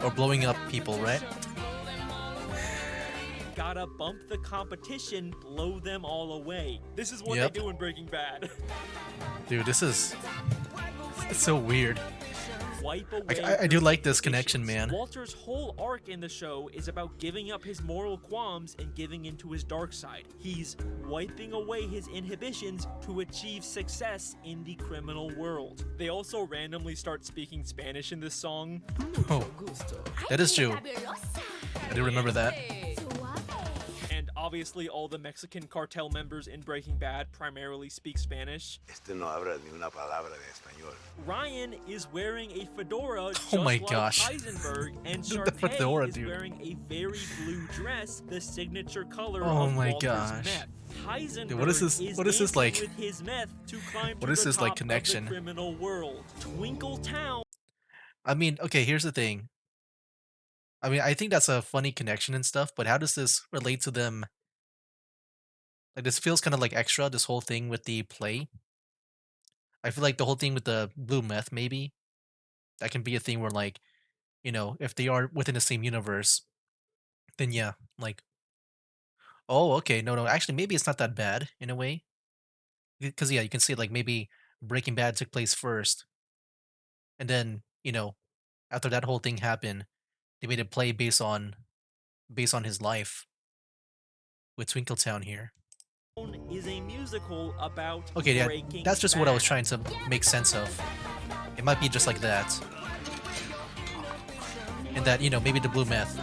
Or blowing up people, right? Gotta bump the competition, blow them all away. This is what Yep. they do in Breaking Bad. Dude, it's so weird. Wipe away I do your like this inhibitions. connection, man. Walter's whole arc in the show is about giving up his moral qualms and giving into his dark side. He's wiping away his inhibitions to achieve success in the criminal world. They also randomly start speaking Spanish in this song. Oh, that is true. I do remember that. And obviously all the Mexican cartel members in Breaking Bad primarily speak Spanish. No habla ni una palabra de español. Ryan is wearing a fedora just Oh my like gosh. Heisenberg, and The Sharpay fedora, is dude. wearing a very blue dress, the signature color Oh of my Walter's gosh. meth. Heisenberg Dude, what is this dancing like? with his meth to climb What to is the this, like, top connection? of the criminal world. Twinkle Town. I mean, okay, here's the thing. I mean, I think that's a funny connection and stuff, but how does this relate to them? Like, this feels kind of like extra, this whole thing with the play. I feel like the whole thing with the blue meth, maybe, that can be a thing where, like, if they are within the same universe, then yeah, like, oh, okay, no, actually, maybe it's not that bad in a way. Because, yeah, you can see, like, maybe Breaking Bad took place first, and then, after that whole thing happened, they made a play based on his life with Twinkletown here. Is a musical about Okay, yeah, Breaking that's just what I was Bad. trying to make sense of. It might be just like that. And that, maybe the blue meth.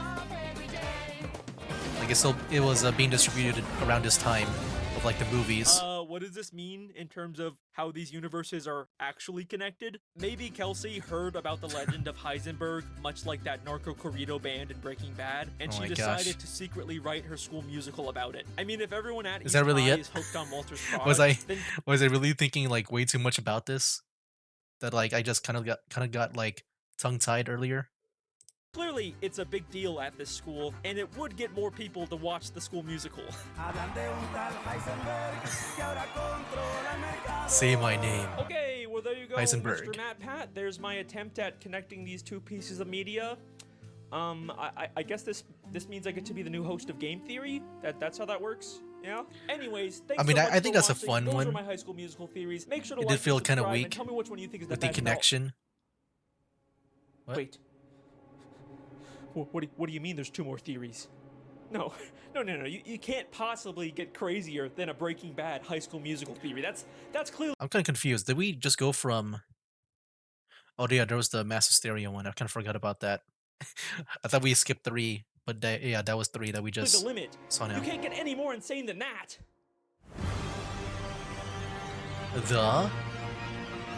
Like, it was being distributed around this time of, like, the movies. What does this mean in terms of how these universes are actually connected? Maybe Kelsey heard about the legend of Heisenberg, much like that narco corrido band in Breaking Bad, and Oh she my decided gosh. to secretly write her school musical about it. I mean, if everyone at Is East that really High it? is hooked on Walter's product, Was I then really thinking, like, way too much about this? That, like, I just kind of got like tongue-tied earlier? clearly it's a big deal at this school, and it would get more people to watch the school musical. Say my name. Okay, well there you go, Heisenberg. Mr. Matt Pat. There's my attempt at connecting these two pieces of media. I guess this means I get to be the new host of Game Theory. That's how that works. Yeah. Anyways, thanks I mean, so I much think for that's a watching. fun Those one. are my high school musical theories. Make sure to It like did feel and kind of subscribe, weak and tell me which one you think is the with the best. connection. What? Wait. What do you mean there's 2 more theories? No. You can't possibly get crazier than a Breaking Bad High School Musical theory. That's clearly I'm kind of confused. Did we just go from? Oh yeah, there was the mass hysteria one. I kind of forgot about that. I thought we skipped 3, but yeah, that was 3 that we the just limit. saw now. You can't get any more insane than that. The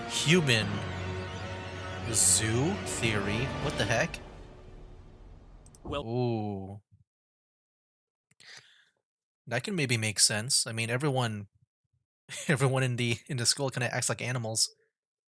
human zoo theory. What the heck? Well, ooh, that can maybe make sense. I mean, everyone in the school kind of acts like animals,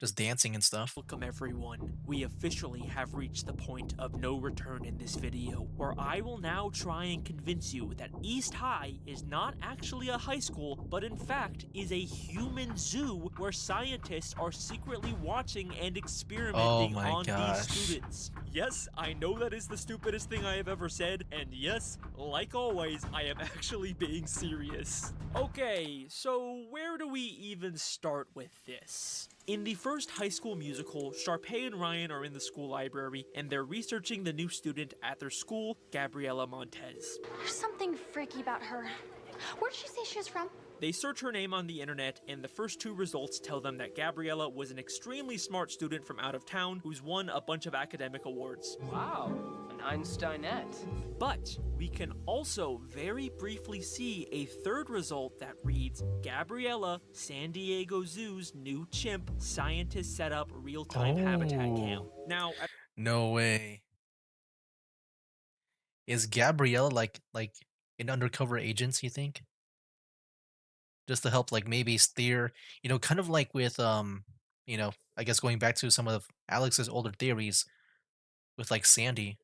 just dancing and stuff. Welcome everyone. We officially have reached the point of no return in this video, where I will now try and convince you that East High is not actually a high school, but in fact is a human zoo where scientists are secretly watching and experimenting on these students. Yes, I know that is the stupidest thing I have ever said, and yes, like always, I am actually being serious. Okay, so where do we even start with this? In the first High School Musical, Sharpay and Ryan are in the school library, and they're researching the new student at their school, Gabriella Montez. There's something freaky about her. Where did she say she was from? They search her name on the internet, and the first 2 results tell them that Gabriella was an extremely smart student from out of town who's won a bunch of academic awards. Wow, an Einsteinette. But we can also very briefly see a 3rd result that reads, Gabriella, San Diego Zoo's new chimp, scientists set up real-time habitat cam. Now, No way. Is Gabriella like an undercover agent, you think? Just to help like maybe steer, kind of like with I guess going back to some of Alex's older theories with like Sandy.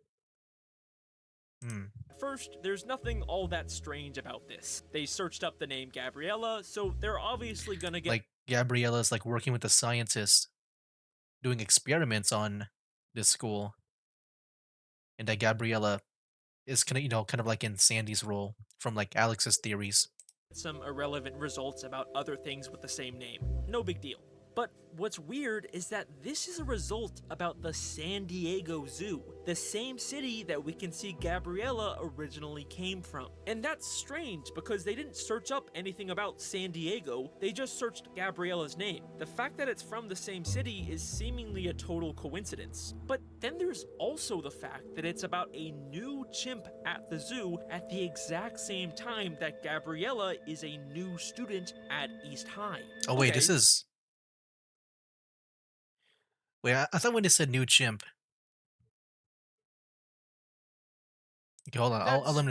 First, there's nothing all that strange about this. They searched up the name Gabriella, so they're obviously gonna get Like Gabriella's like working with the scientists doing experiments on this school. And that Gabriella is kind of like in Sandy's role from like Alex's theories. some irrelevant results about other things with the same name. No big deal. But what's weird is that this is a result about the San Diego Zoo, the same city that we can see Gabriella originally came from. And that's strange because they didn't search up anything about San Diego, they just searched Gabriella's name. The fact that it's from the same city is seemingly a total coincidence. But then there's also the fact that it's about a new chimp at the zoo at the exact same time that Gabriella is a new student at East High. Oh wait, this is... Wait, I thought when it said new chimp. Okay, hold on. I'll let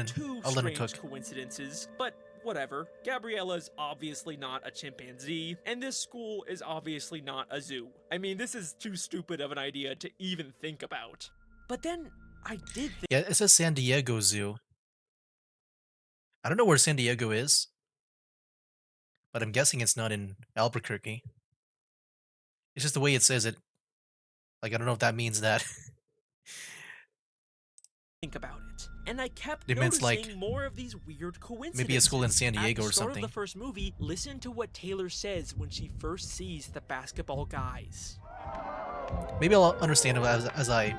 him cook. Coincidences, but whatever. Gabriella's obviously not a chimpanzee, and this school is obviously not a zoo. I mean, this is too stupid of an idea to even think about. But then I did think. Yeah, it says San Diego Zoo. I don't know where San Diego is, but I'm guessing it's not in Albuquerque. It's just the way it says it. Like, I don't know if that means that. Think about it, and I kept It meant, noticing like, more of these weird coincidences. maybe a school in San Diego At the or start something. of the first movie, listen to what Taylor says when she first sees the basketball guys. Maybe I'll understand it as I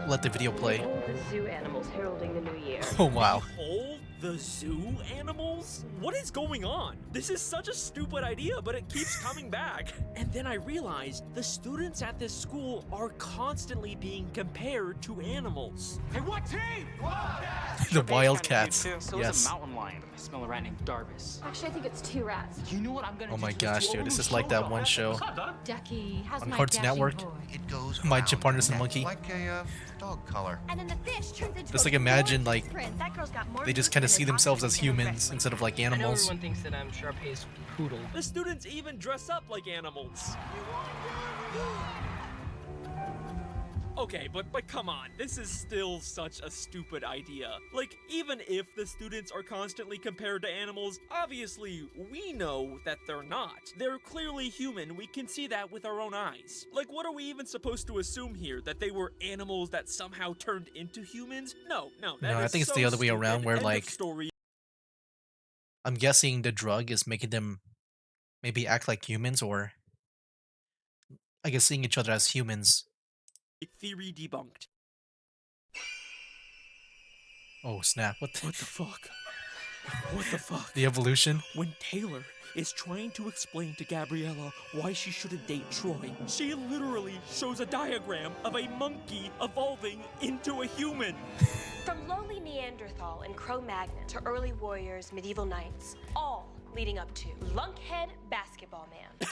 let the video play. The zoo animals heralding the new year. Oh wow. Behold the zoo animals? What is going on? This is such a stupid idea, but it keeps coming back. And then I realized the students at this school are constantly being compared to animals. Hey, what team? The Wildcats. So is Yes. a mountain lion. I smell a rat named Darbus. Actually, I think it's 2 rats. You know what I'm gonna Oh do my to gosh, two dude, this old is like that one shows? show What's up, Doc? Ducky, how's on my Cartoon dashing Network. boy? It goes My round Chaparnus and and Monkey. like a dog color. And then the fish turns into Just a like imagine gorgeous like prince. That girl's got more they just moves kind of than see an themselves as ostrich in a humans wrestling instead of like I know animals. everyone thinks that I'm Sharpay's poodle. The students even dress up like animals. Okay, but come on, this is still such a stupid idea. Like, even if the students are constantly compared to animals, obviously we know that they're not. They're clearly human, we can see that with our own eyes. Like, what are we even supposed to assume here? That they were animals that somehow turned into humans? No, that No, I is think it's so the other way stupid. around where End of like story. I'm guessing the drug is making them maybe act like humans, or I guess seeing each other as humans. Theory debunked. Oh snap! What the, What the fuck? What the fuck? the evolution? When Taylor is trying to explain to Gabriella why she shouldn't date Troy, she literally shows a diagram of a monkey evolving into a human. From lowly Neanderthal and Cro-Magnon to early warriors, medieval knights, all leading up to lunkhead basketball man.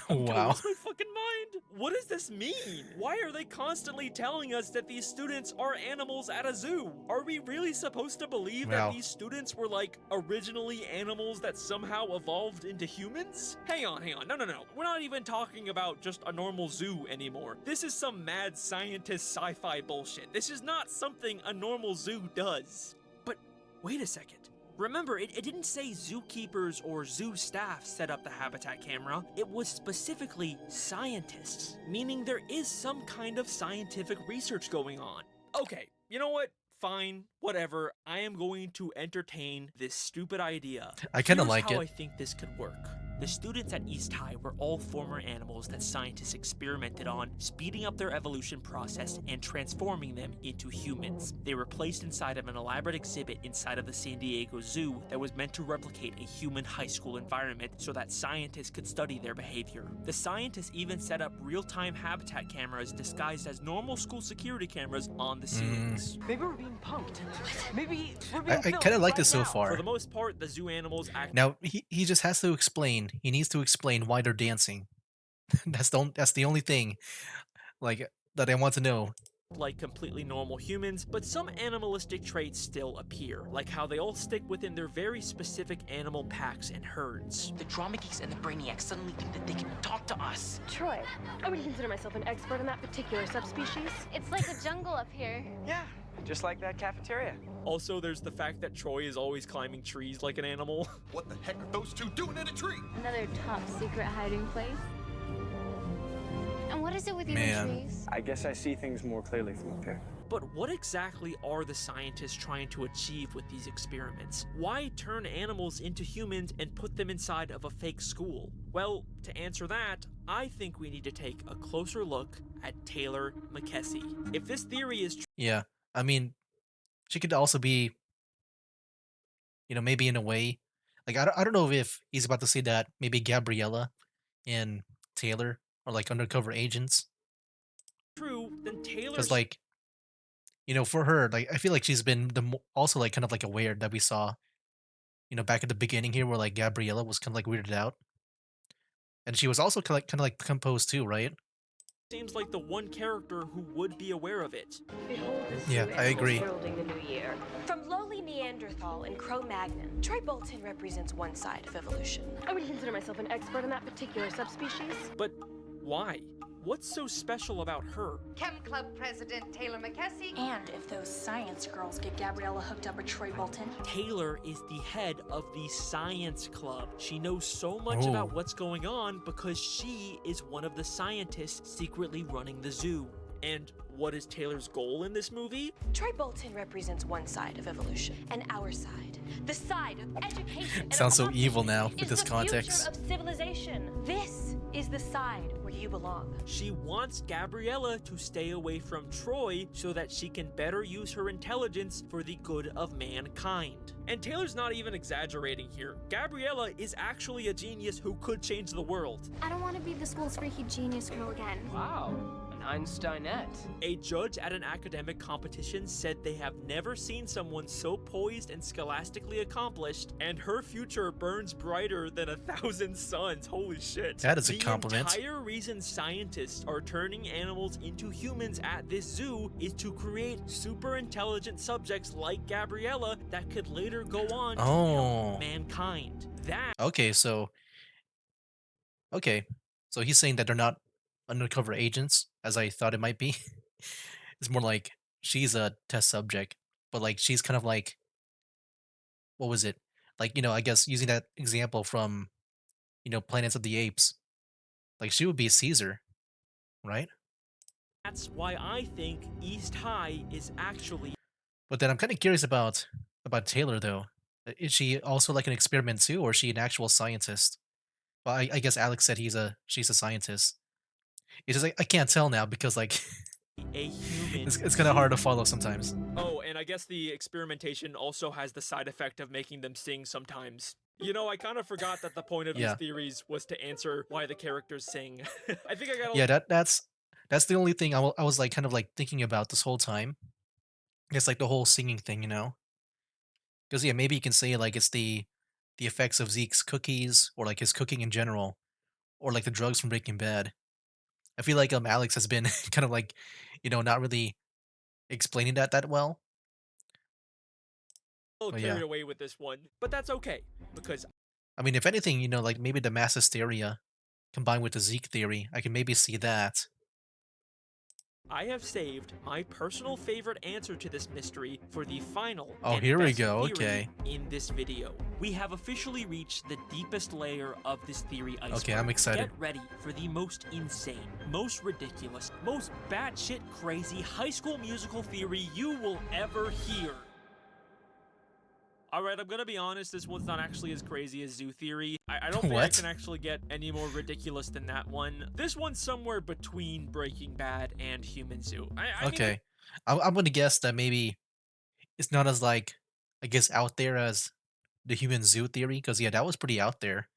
Wow. Lost my fucking mind. What does this mean? Why are they constantly telling us that these students are animals at a zoo? Are we really supposed to believe Wow. that these students were like originally animals that somehow evolved into humans? Hang on. No. We're not even talking about just a normal zoo anymore. This is some mad scientist sci-fi bullshit. This is not something a normal zoo does. But wait a second. Remember, it didn't say zookeepers or zoo staff set up the habitat camera. It was specifically scientists, meaning there is some kind of scientific research going on. Okay, you know what? Fine, whatever. I am going to entertain this stupid idea. I kinda Here's like how it. I think this could work. The students at East High were all former animals that scientists experimented on, speeding up their evolution process and transforming them into humans. They were placed inside of an elaborate exhibit inside of the San Diego Zoo that was meant to replicate a human high school environment so that scientists could study their behavior. The scientists even set up real-time habitat cameras disguised as normal school security cameras on the ceilings. Maybe we're being punked. Maybe we're being I filmed kind of like right this so now. far. For the most part, the zoo animals act Now he just has to explain. He needs to explain why they're dancing. That's the only thing, like, that I want to know. like completely normal humans, but some animalistic traits still appear, like how they all stick within their very specific animal packs and herds. The drama geeks and the brainiacs suddenly think that they can talk to us. Troy, I would consider myself an expert in that particular subspecies. It's like a jungle up here. Yeah, just like that cafeteria. Also, there's the fact that Troy is always climbing trees like an animal. What the heck are those two doing in a tree? Another top secret hiding place. And what is it with you Man. and trees? I guess I see things more clearly from up here. But what exactly are the scientists trying to achieve with these experiments? Why turn animals into humans and put them inside of a fake school? Well, to answer that, I think we need to take a closer look at Taylor McKessie. If this theory is true, Yeah, I mean, she could also be, maybe in a way, like I don't know if he's about to say that maybe Gabriella and Taylor are like undercover agents, then Taylor's because like, for her, like I feel like she's been also like kind of like aware that we saw, back at the beginning here where like Gabriella was kind of like weirded out, and she was also kind of like composed too, right? seems like the one character who would be aware of it. Behold the Yeah, zoo I agree. animals heralding the new year. From lowly Neanderthal and Cro-Magnon, Troy Bolton represents one side of evolution. I would consider myself an expert in that particular subspecies. But why? What's so special about her? Chem Club President Taylor McKessie. And if those science girls get Gabriella hooked up with Troy Bolton, Taylor is the head of the science club. She knows so much Oh. about what's going on because she is one of the scientists secretly running the zoo. And what is Taylor's goal in this movie? Troy Bolton represents one side of evolution, and our side, the side of education. and Sounds so evil now accomplishment, with is this the context. future of civilization. This is the side where you belong. She wants Gabriella to stay away from Troy so that she can better use her intelligence for the good of mankind. And Taylor's not even exaggerating here. Gabriella is actually a genius who could change the world. I don't want to be the school's freaky genius girl again. Wow, an Einsteinette. A judge at an academic competition said they have never seen someone so poised and scholastically accomplished, and her future burns brighter than 1,000 suns. Holy shit. That is a compliment. The entire reason scientists are turning animals into humans at this zoo is to create super intelligent subjects like Gabriella that could later go on to Oh. help mankind. That Okay, so he's saying that they're not undercover agents, as I thought it might be. It's more like she's a test subject, but like she's kind of like, what was it? Like, I guess using that example from, Planets of the Apes, like she would be Caesar, right? That's why I think East High is actually But then I'm kind of curious about Taylor though. Is she also like an experiment too, or is she an actual scientist? Well, I guess Alex said she's a scientist. It's just like I can't tell now because like a human. It's kind of hard to follow sometimes. Oh, and I guess the experimentation also has the side effect of making them sing sometimes. You know, I kind of forgot that the point of these Yeah. theories was to answer why the characters sing. I think I got a Yeah, that's the only thing I was like kind of like thinking about this whole time. It's like the whole singing thing, you know? Because yeah, maybe you can say like it's the effects of Zeke's cookies or like his cooking in general, or like the drugs from Breaking Bad. I feel like Alex has been kind of like, not really explaining that well. little But carried yeah, away with this one, but that's okay because I mean, if anything, like maybe the mass hysteria combined with the Zeke theory, I can maybe see that. I have saved my personal favorite answer to this mystery for the final Oh, and here we best go. theory Okay. in this video. We have officially reached the deepest layer of this theory iceberg. Okay, I'm excited. Get ready for the most insane, most ridiculous, most batshit crazy High School Musical theory you will ever hear. Alright, I'm gonna be honest, this one's not actually as crazy as Zoo Theory. I don't think I What? can actually get any more ridiculous than that one. This one's somewhere between Breaking Bad and Human Zoo. I mean, Okay, I'm gonna guess that maybe it's not as like, I guess, out there as the human zoo theory, because yeah, that was pretty out there.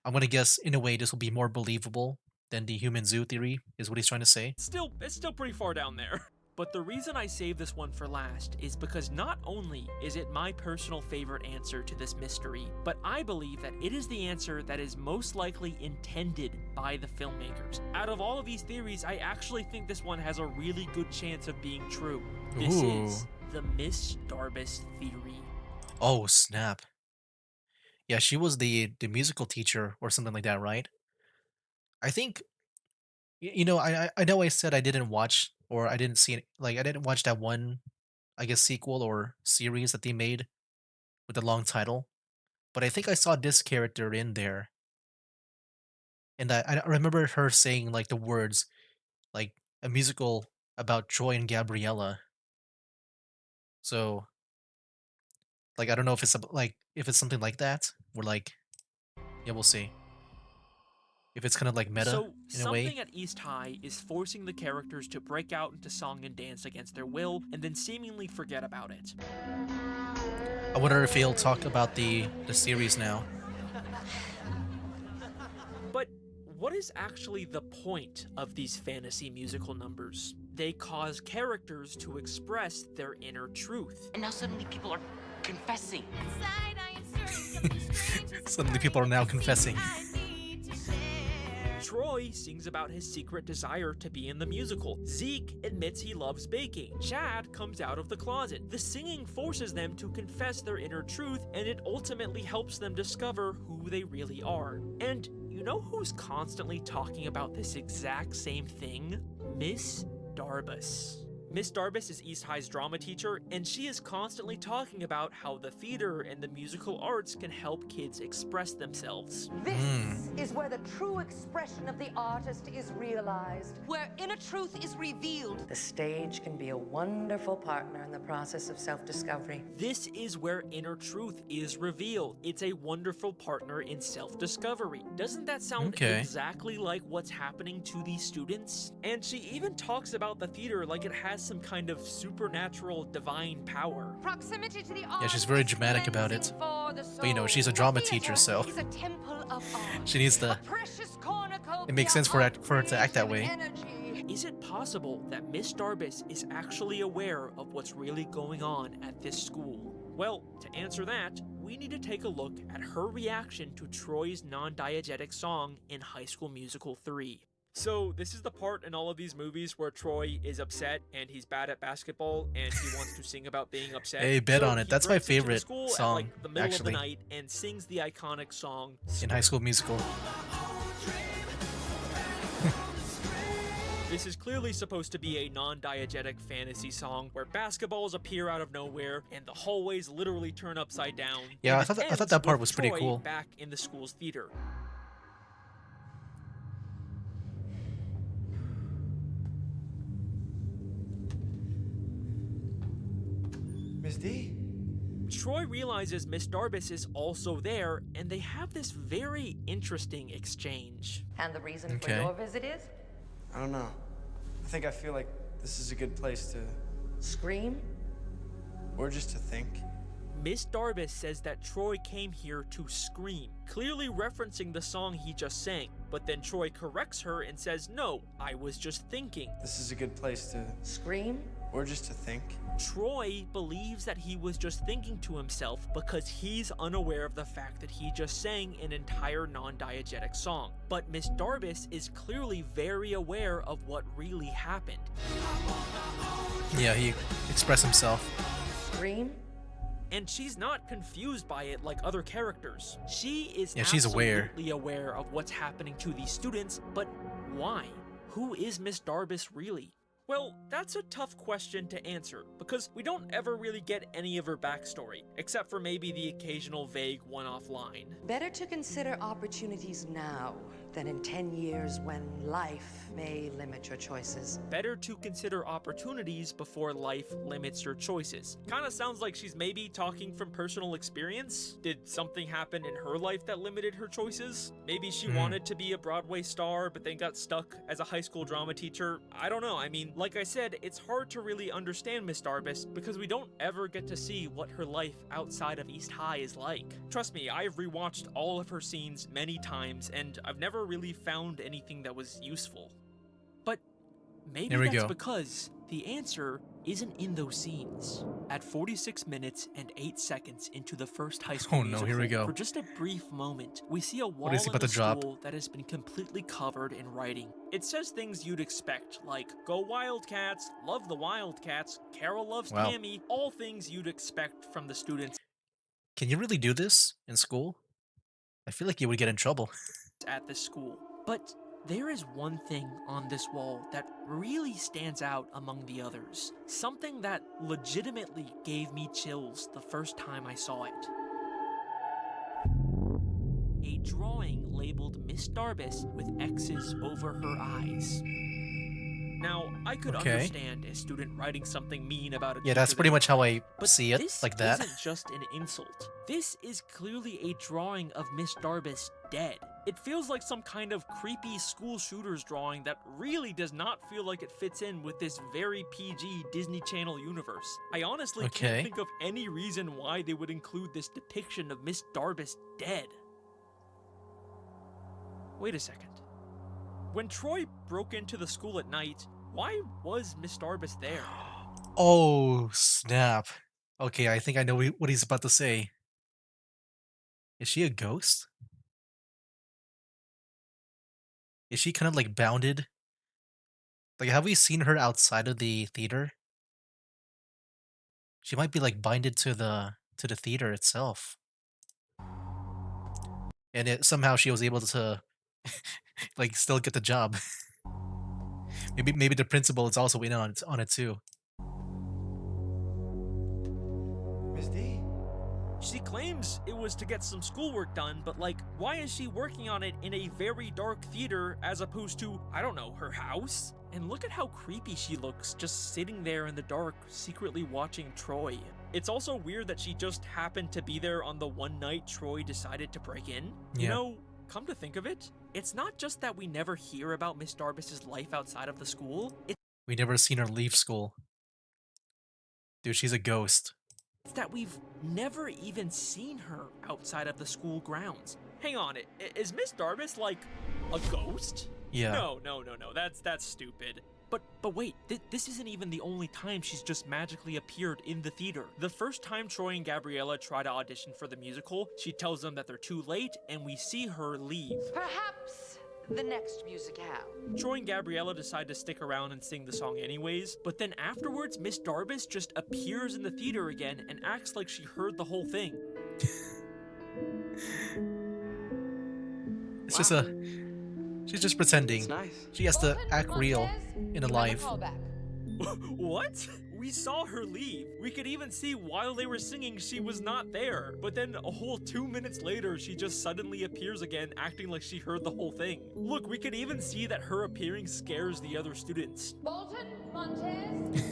I'm gonna guess in a way this will be more believable than the human zoo theory, is what he's trying to say. it's still pretty far down there. But the reason I saved this one for last is because not only is it my personal favorite answer to this mystery, but I believe that it is the answer that is most likely intended by the filmmakers. Out of all of these theories, I actually think this one has a really good chance of being true. This is the Miss Darbus theory. Oh snap! Yeah, she was the musical teacher or something like that, right? I think I know I said I didn't watch or I didn't see it, like I didn't watch that one, I guess, sequel or series that they made with the long title, but I think I saw this character in there, and I remember her saying like the words like a musical about Troy and Gabriella. So like I don't know if it's like if it's something like that. We're like, yeah, we'll see. If it's kind of like meta So, in a way. something at East High is forcing the characters to break out into song and dance against their will, and then seemingly forget about it. I wonder if he'll talk about the series now. But what is actually the point of these fantasy musical numbers? They cause characters to express their inner truth. And now suddenly people are confessing. Inside, I am stirring something strange is Suddenly people are now confessing. I need to share. Troy sings about his secret desire to be in the musical. Zeke admits he loves baking. Chad comes out of the closet. The singing forces them to confess their inner truth, and it ultimately helps them discover who they really are. And you know who's constantly talking about this exact same thing? Miss Darbus. Miss Darbus is East High's drama teacher, and she is constantly talking about how the theater and the musical arts can help kids express themselves. This is where the true expression of the artist is realized, where inner truth is revealed. The stage can be a wonderful partner in the process of self-discovery. This is where inner truth is revealed. It's a wonderful partner in self-discovery. Doesn't that sound exactly like what's happening to these students? And she even talks about the theater like it has some kind of supernatural divine power. Proximity to the Yeah, she's very dramatic about it. But she's a drama teacher, so is a temple of art. she needs to. It makes sense for her to act that way. Is it possible that Miss Darbus is actually aware of what's really going on at this school? Well, to answer that, we need to take a look at her reaction to Troy's non-diegetic song in High School Musical 3. So, this is the part in all of these movies where Troy is upset and he's bad at basketball and he wants to sing about being upset. Hey, bet So on it. he That's my breaks into the favorite school song, at, like, the middle of actually. the night and sings the iconic song In High School Musical. This is clearly supposed to be a non-diegetic fantasy song where basketballs appear out of nowhere and the hallways literally turn upside down. Yeah, and I it thought ends that part with was pretty Troy cool. back in the school's theater. Miss D? Troy realizes Miss Darbus is also there, and they have this very interesting exchange. And the reason for your visit is? I don't know. I think I feel like This is a good place to scream? Or just to think. Miss Darbus says that Troy came here to scream, clearly referencing the song he just sang. But then Troy corrects her and says, no, I was just thinking. This is a good place to scream? Or just to think. Troy believes that he was just thinking to himself because he's unaware of the fact that he just sang an entire non-diegetic song. But Miss Darbus is clearly very aware of what really happened. Yeah, he expressed himself. Scream? And she's not confused by it like other characters. She is she's aware. absolutely aware of what's happening to these students, but why? Who is Miss Darbus really? Well, that's a tough question to answer, because we don't ever really get any of her backstory, except for maybe the occasional vague one-off line. Better to consider opportunities now than in 10 years when life may limit your choices. Better to consider opportunities before life limits your choices. Kinda sounds like she's maybe talking from personal experience. Did something happen in her life that limited her choices? Maybe she wanted to be a Broadway star, but then got stuck as a high school drama teacher. I don't know. I mean, like I said, it's hard to really understand Miss Darbus because we don't ever get to see what her life outside of East High is like. Trust me, I've rewatched all of her scenes many times, and I've never really found anything that was useful. But maybe that's because the answer isn't in those scenes. At 46 minutes and 8 seconds into the first high school musical, here we go. for just a brief moment, we see a wall is he in about the to drop? school that has been completely covered in writing. It says things you'd expect, like, go Wildcats, love the Wildcats, Carol loves Tammy, all things you'd expect from the students. Can you really do this in school? I feel like you would get in trouble. At this school. But there is one thing on this wall that really stands out among the others. Something that legitimately gave me chills the first time I saw it. A drawing labeled Miss Darbus with X's over her eyes. Now, I could understand a student writing something mean about a Yeah, that's teacher pretty they much how don't I like, but see it, this like that. isn't just an insult. This is clearly a drawing of Miss Darbus dead. It feels like some kind of creepy school shooters drawing that really does not feel like it fits in with this very PG Disney Channel universe. I honestly can't think of any reason why they would include this depiction of Miss Darbus dead. Wait a second. When Troy broke into the school at night, why was Miss Darbus there? Oh, snap. Okay, I think I know what he's about to say. Is she a ghost? Is she kind of like bounded? Like, have we seen her outside of the theater? She might be like binded to the theater itself. And somehow she was able to like still get the job. maybe the principal is also in on it too. Miss D? She claims it was to get some schoolwork done, but like, why is she working on it in a very dark theater as opposed to, I don't know, her house? And look at how creepy she looks, just sitting there in the dark, secretly watching Troy. It's also weird that she just happened to be there on the one night Troy decided to break in. You know, come to think of it, it's not just that we never hear about Miss Darbus's life outside of the school, We never seen her leave school. Dude, she's a ghost. it's that we've never even seen her outside of the school grounds. Hang on, is Miss Darbus like a ghost? Yeah. No, that's stupid. But wait, this isn't even the only time she's just magically appeared in the theater. The first time Troy and Gabriella try to audition for the musical, she tells them that they're too late, and we see her leave. Perhaps the next musicale. Troy and Gabriella decide to stick around and sing the song anyways, but then afterwards, Miss Darbus just appears in the theater again and acts like she heard the whole thing. It's just she's just pretending. nice. She has to act real in a live. What? We saw her leave. We could even see while they were singing she was not there. But then a whole 2 minutes later, she just suddenly appears again, acting like she heard the whole thing. Look, we could even see that her appearing scares the other students. Bolton, Montez.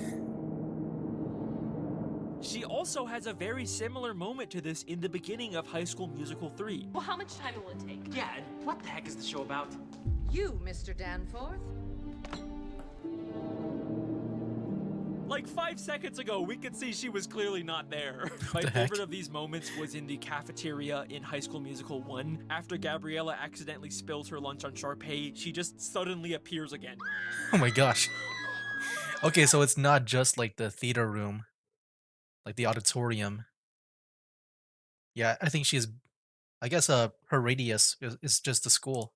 She also has a very similar moment to this in the beginning of High School Musical 3. Well, how much time will it take? Yeah, and what the heck is the show about? You, Mr. Danforth? Like 5 seconds ago, we could see she was clearly not there. My the favorite heck? of these moments was in the cafeteria in High School Musical 1. After Gabriella accidentally spills her lunch on Sharpay, she just suddenly appears again. Oh my gosh. Okay, so it's not just like the theater room, like the auditorium. Yeah, I think she's. I guess her radius is just the school.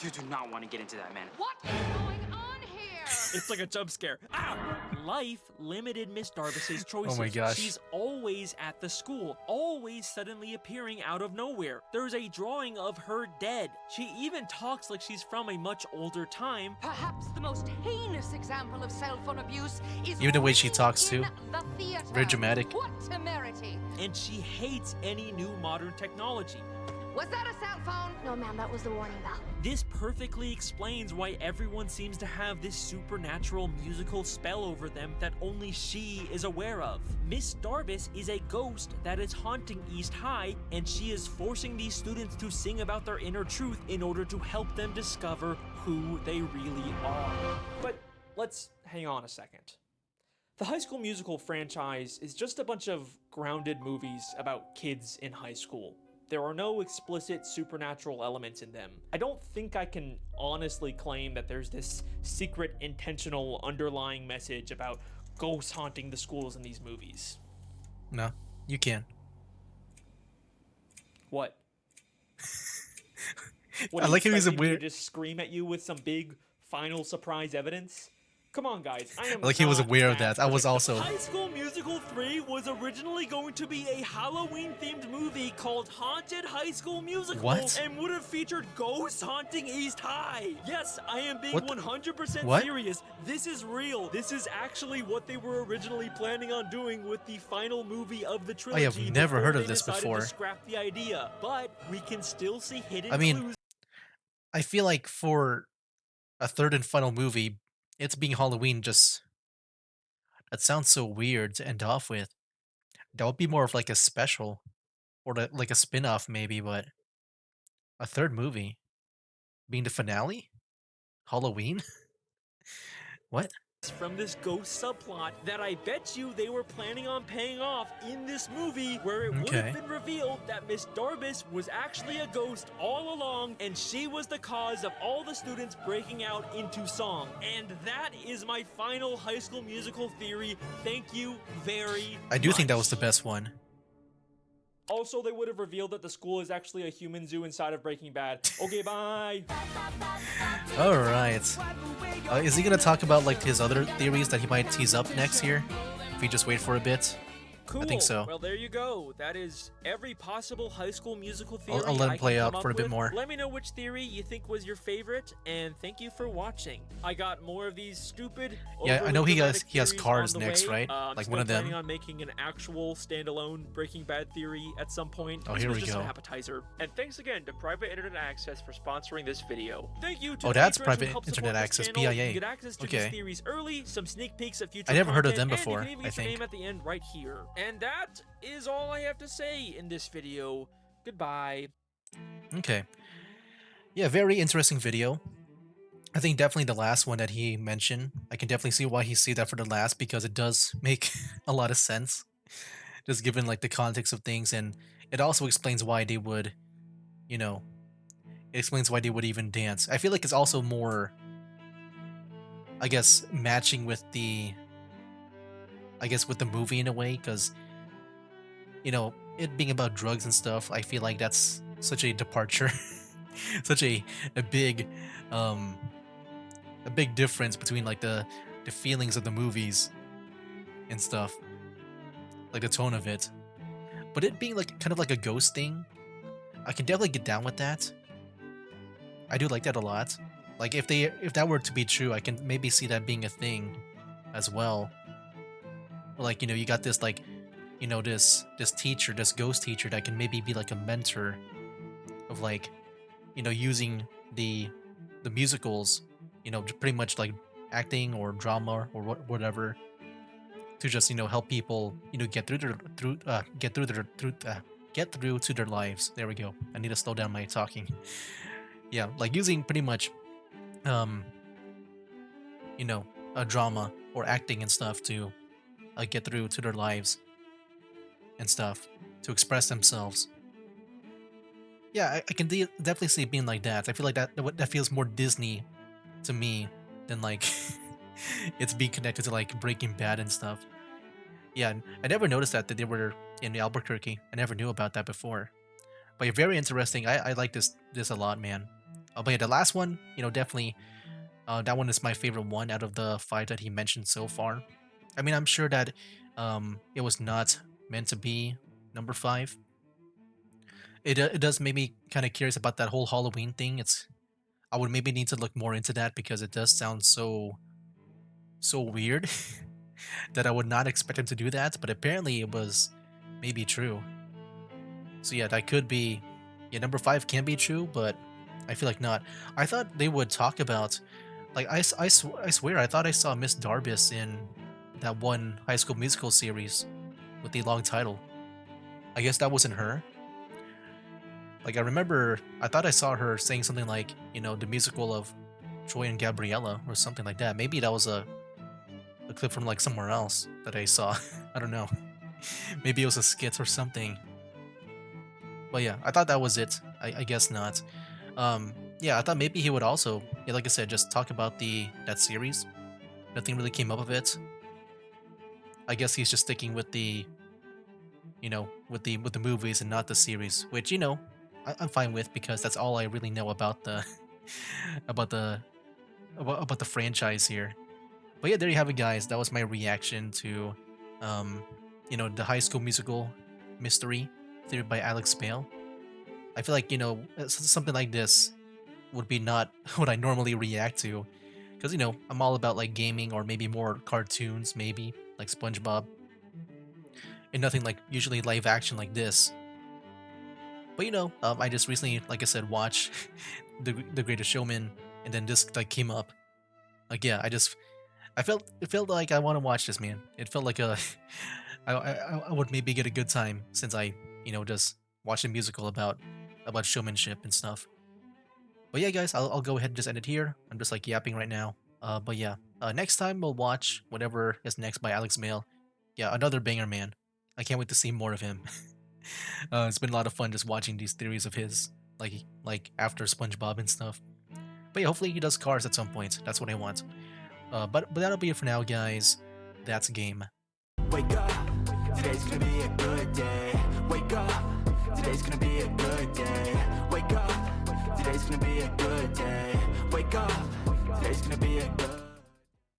You do not want to get into that, man. What is going on here? It's like a jump scare. Ow! Life limited Miss Darbus's choices. Oh my gosh. She's always at the school, always suddenly appearing out of nowhere. There's a drawing of her dead. She even talks like she's from a much older time. Perhaps the most heinous example of cell phone abuse is Even the way she talks too. in the theater. Very dramatic. What temerity! And she hates any new modern technology. Was that a cell phone? No, ma'am, that was the warning bell. This perfectly explains why everyone seems to have this supernatural musical spell over them that only she is aware of. Miss Darbus is a ghost that is haunting East High, and she is forcing these students to sing about their inner truth in order to help them discover who they really are. But let's hang on a second. The High School Musical franchise is just a bunch of grounded movies about kids in high school. There are no explicit supernatural elements in them. I don't think I can honestly claim that there's this secret, intentional, underlying message about ghosts haunting the schools in these movies. No, you can. What? I like how he's a expecting me to weird. just scream at you with some big final surprise evidence? Come on, guys. I am Like he was not aware of that. I was predictable. also. High School Musical 3 was originally going to be a Halloween-themed movie called Haunted High School Musical. What? And would have featured ghosts haunting East High. Yes, I am being What? 100% What? serious. This is real. This is actually what they were originally planning on doing with the final movie of the trilogy. have never before heard of they this decided before. To scrap the idea, but we can still see hidden I mean, clues. I feel like for a third and final movie, it's being Halloween just. That sounds so weird to end off with. That would be more of like a special, or like a spin-off maybe, but a third movie being the finale? Halloween? What? From this ghost subplot that I bet you they were planning on paying off in this movie, where it would Okay. have been revealed that Miss Darbus was actually a ghost all along, and she was the cause of all the students breaking out into song. And that is my final High School Musical theory. Thank you very I do think that was much. the best one. Also, they would have revealed that the school is actually a human zoo inside of Breaking Bad. Okay, bye. All right. Is he gonna talk about like his other theories that he might tease up next here? If we just wait for a bit. Cool. I think so. Well, there you go. That is every possible High School Musical theory. I'll let him I play can out come for a up bit with. more. Let me know which theory you think was your favorite, and thank you for watching. I got more of these stupid. Yeah, I know overly he has dramatic cars theories on the next, way. right? I'm Like still one of them. planning on making an actual standalone Breaking Bad theory at some point. Oh, This here was we just go. an appetizer. And thanks again to Private Internet Access for sponsoring this video. Thank you to Oh, the that's patrons who Private help Internet support this Access, channel. You PIA. can get access to Okay. these theories early, some sneak peeks of future I never heard of content, them and you before, can even I get your think. name at the end right here. And that is all I have to say in this video. Goodbye. Okay. Yeah, very interesting video. I think definitely the last one that he mentioned. I can definitely see why he saved that for the last, because it does make a lot of sense. Just given like the context of things, and it also explains why they would, you know, it explains why they would even dance. I feel like it's also more, I guess, matching with with the movie in a way, because, you know, it being about drugs and stuff, I feel like that's such a departure, such a big, a big difference between like the feelings of the movies and stuff, like the tone of it. But it being like kind of like a ghost thing, I can definitely get down with that. I do like that a lot. Like if that were to be true, I can maybe see that being a thing as well. Like, you know, you got this like, you know, this teacher, this ghost teacher that can maybe be like a mentor of like, you know, using the musicals, you know, pretty much like acting or drama or whatever, to just, you know, help people, you know, get through to their lives. There we go. I need to slow down my talking. Yeah, like using pretty much, you know, a drama or acting and stuff to get through to their lives and stuff, to express themselves. Yeah, I can definitely see it being like that. I feel like that feels more Disney to me than like it's being connected to like Breaking Bad and stuff. Yeah, and I never noticed that they were in Albuquerque. I never knew about that before. But you're very interesting. I like this a lot, man. But yeah, the last one, definitely that one is my favorite one out of the 5 that he mentioned so far. I mean, I'm sure that it was not meant to be number 5. It does make me kind of curious about that whole Halloween thing. I would maybe need to look more into that because it does sound so weird that I would not expect him to do that. But apparently, it was maybe true. So yeah, that could be. Yeah, number 5 can be true, but I feel like not. I thought they would talk about, like, I swear, I thought I saw Miss Darbus in that one High School Musical series with the long title. I guess that wasn't her. Like, I remember, I thought I saw her saying something like, the musical of Troy and Gabriella or something like that. Maybe that was a clip from like somewhere else that I saw. I don't know. Maybe it was a skit or something. But yeah, I thought that was it. I guess not. Yeah, I thought maybe he would also, yeah, like I said, just talk about that series. Nothing really came up of it. I guess he's just sticking with the, with the movies and not the series, which I'm fine with because that's all I really know about the about the franchise here. But yeah, there you have it, guys. That was my reaction to, the High School Musical mystery theory by Alex Bale. I feel like something like this would be not what I normally react to, because I'm all about like gaming or maybe more cartoons, maybe like SpongeBob, and nothing like usually live action like this. But I just recently, like I said, watched the Greatest Showman, and then this like came up. Like yeah, it felt like I want to watch this, man. It felt like I would maybe get a good time since I just watched a musical about showmanship and stuff. But yeah, guys, I'll go ahead and just end it here. I'm just like yapping right now. But yeah, next time we'll watch whatever is next by Alex Mail. Yeah, another banger, man. I can't wait to see more of him. It's been a lot of fun just watching these theories of his, like after SpongeBob and stuff. But yeah, hopefully he does Cars at some point. That's what I want. But that'll be it for now, guys. That's game. Wake up, today's gonna be a good day. Wake up, today's gonna be a good day. Wake up, today's gonna be a good day. Wake up, today's gonna be a good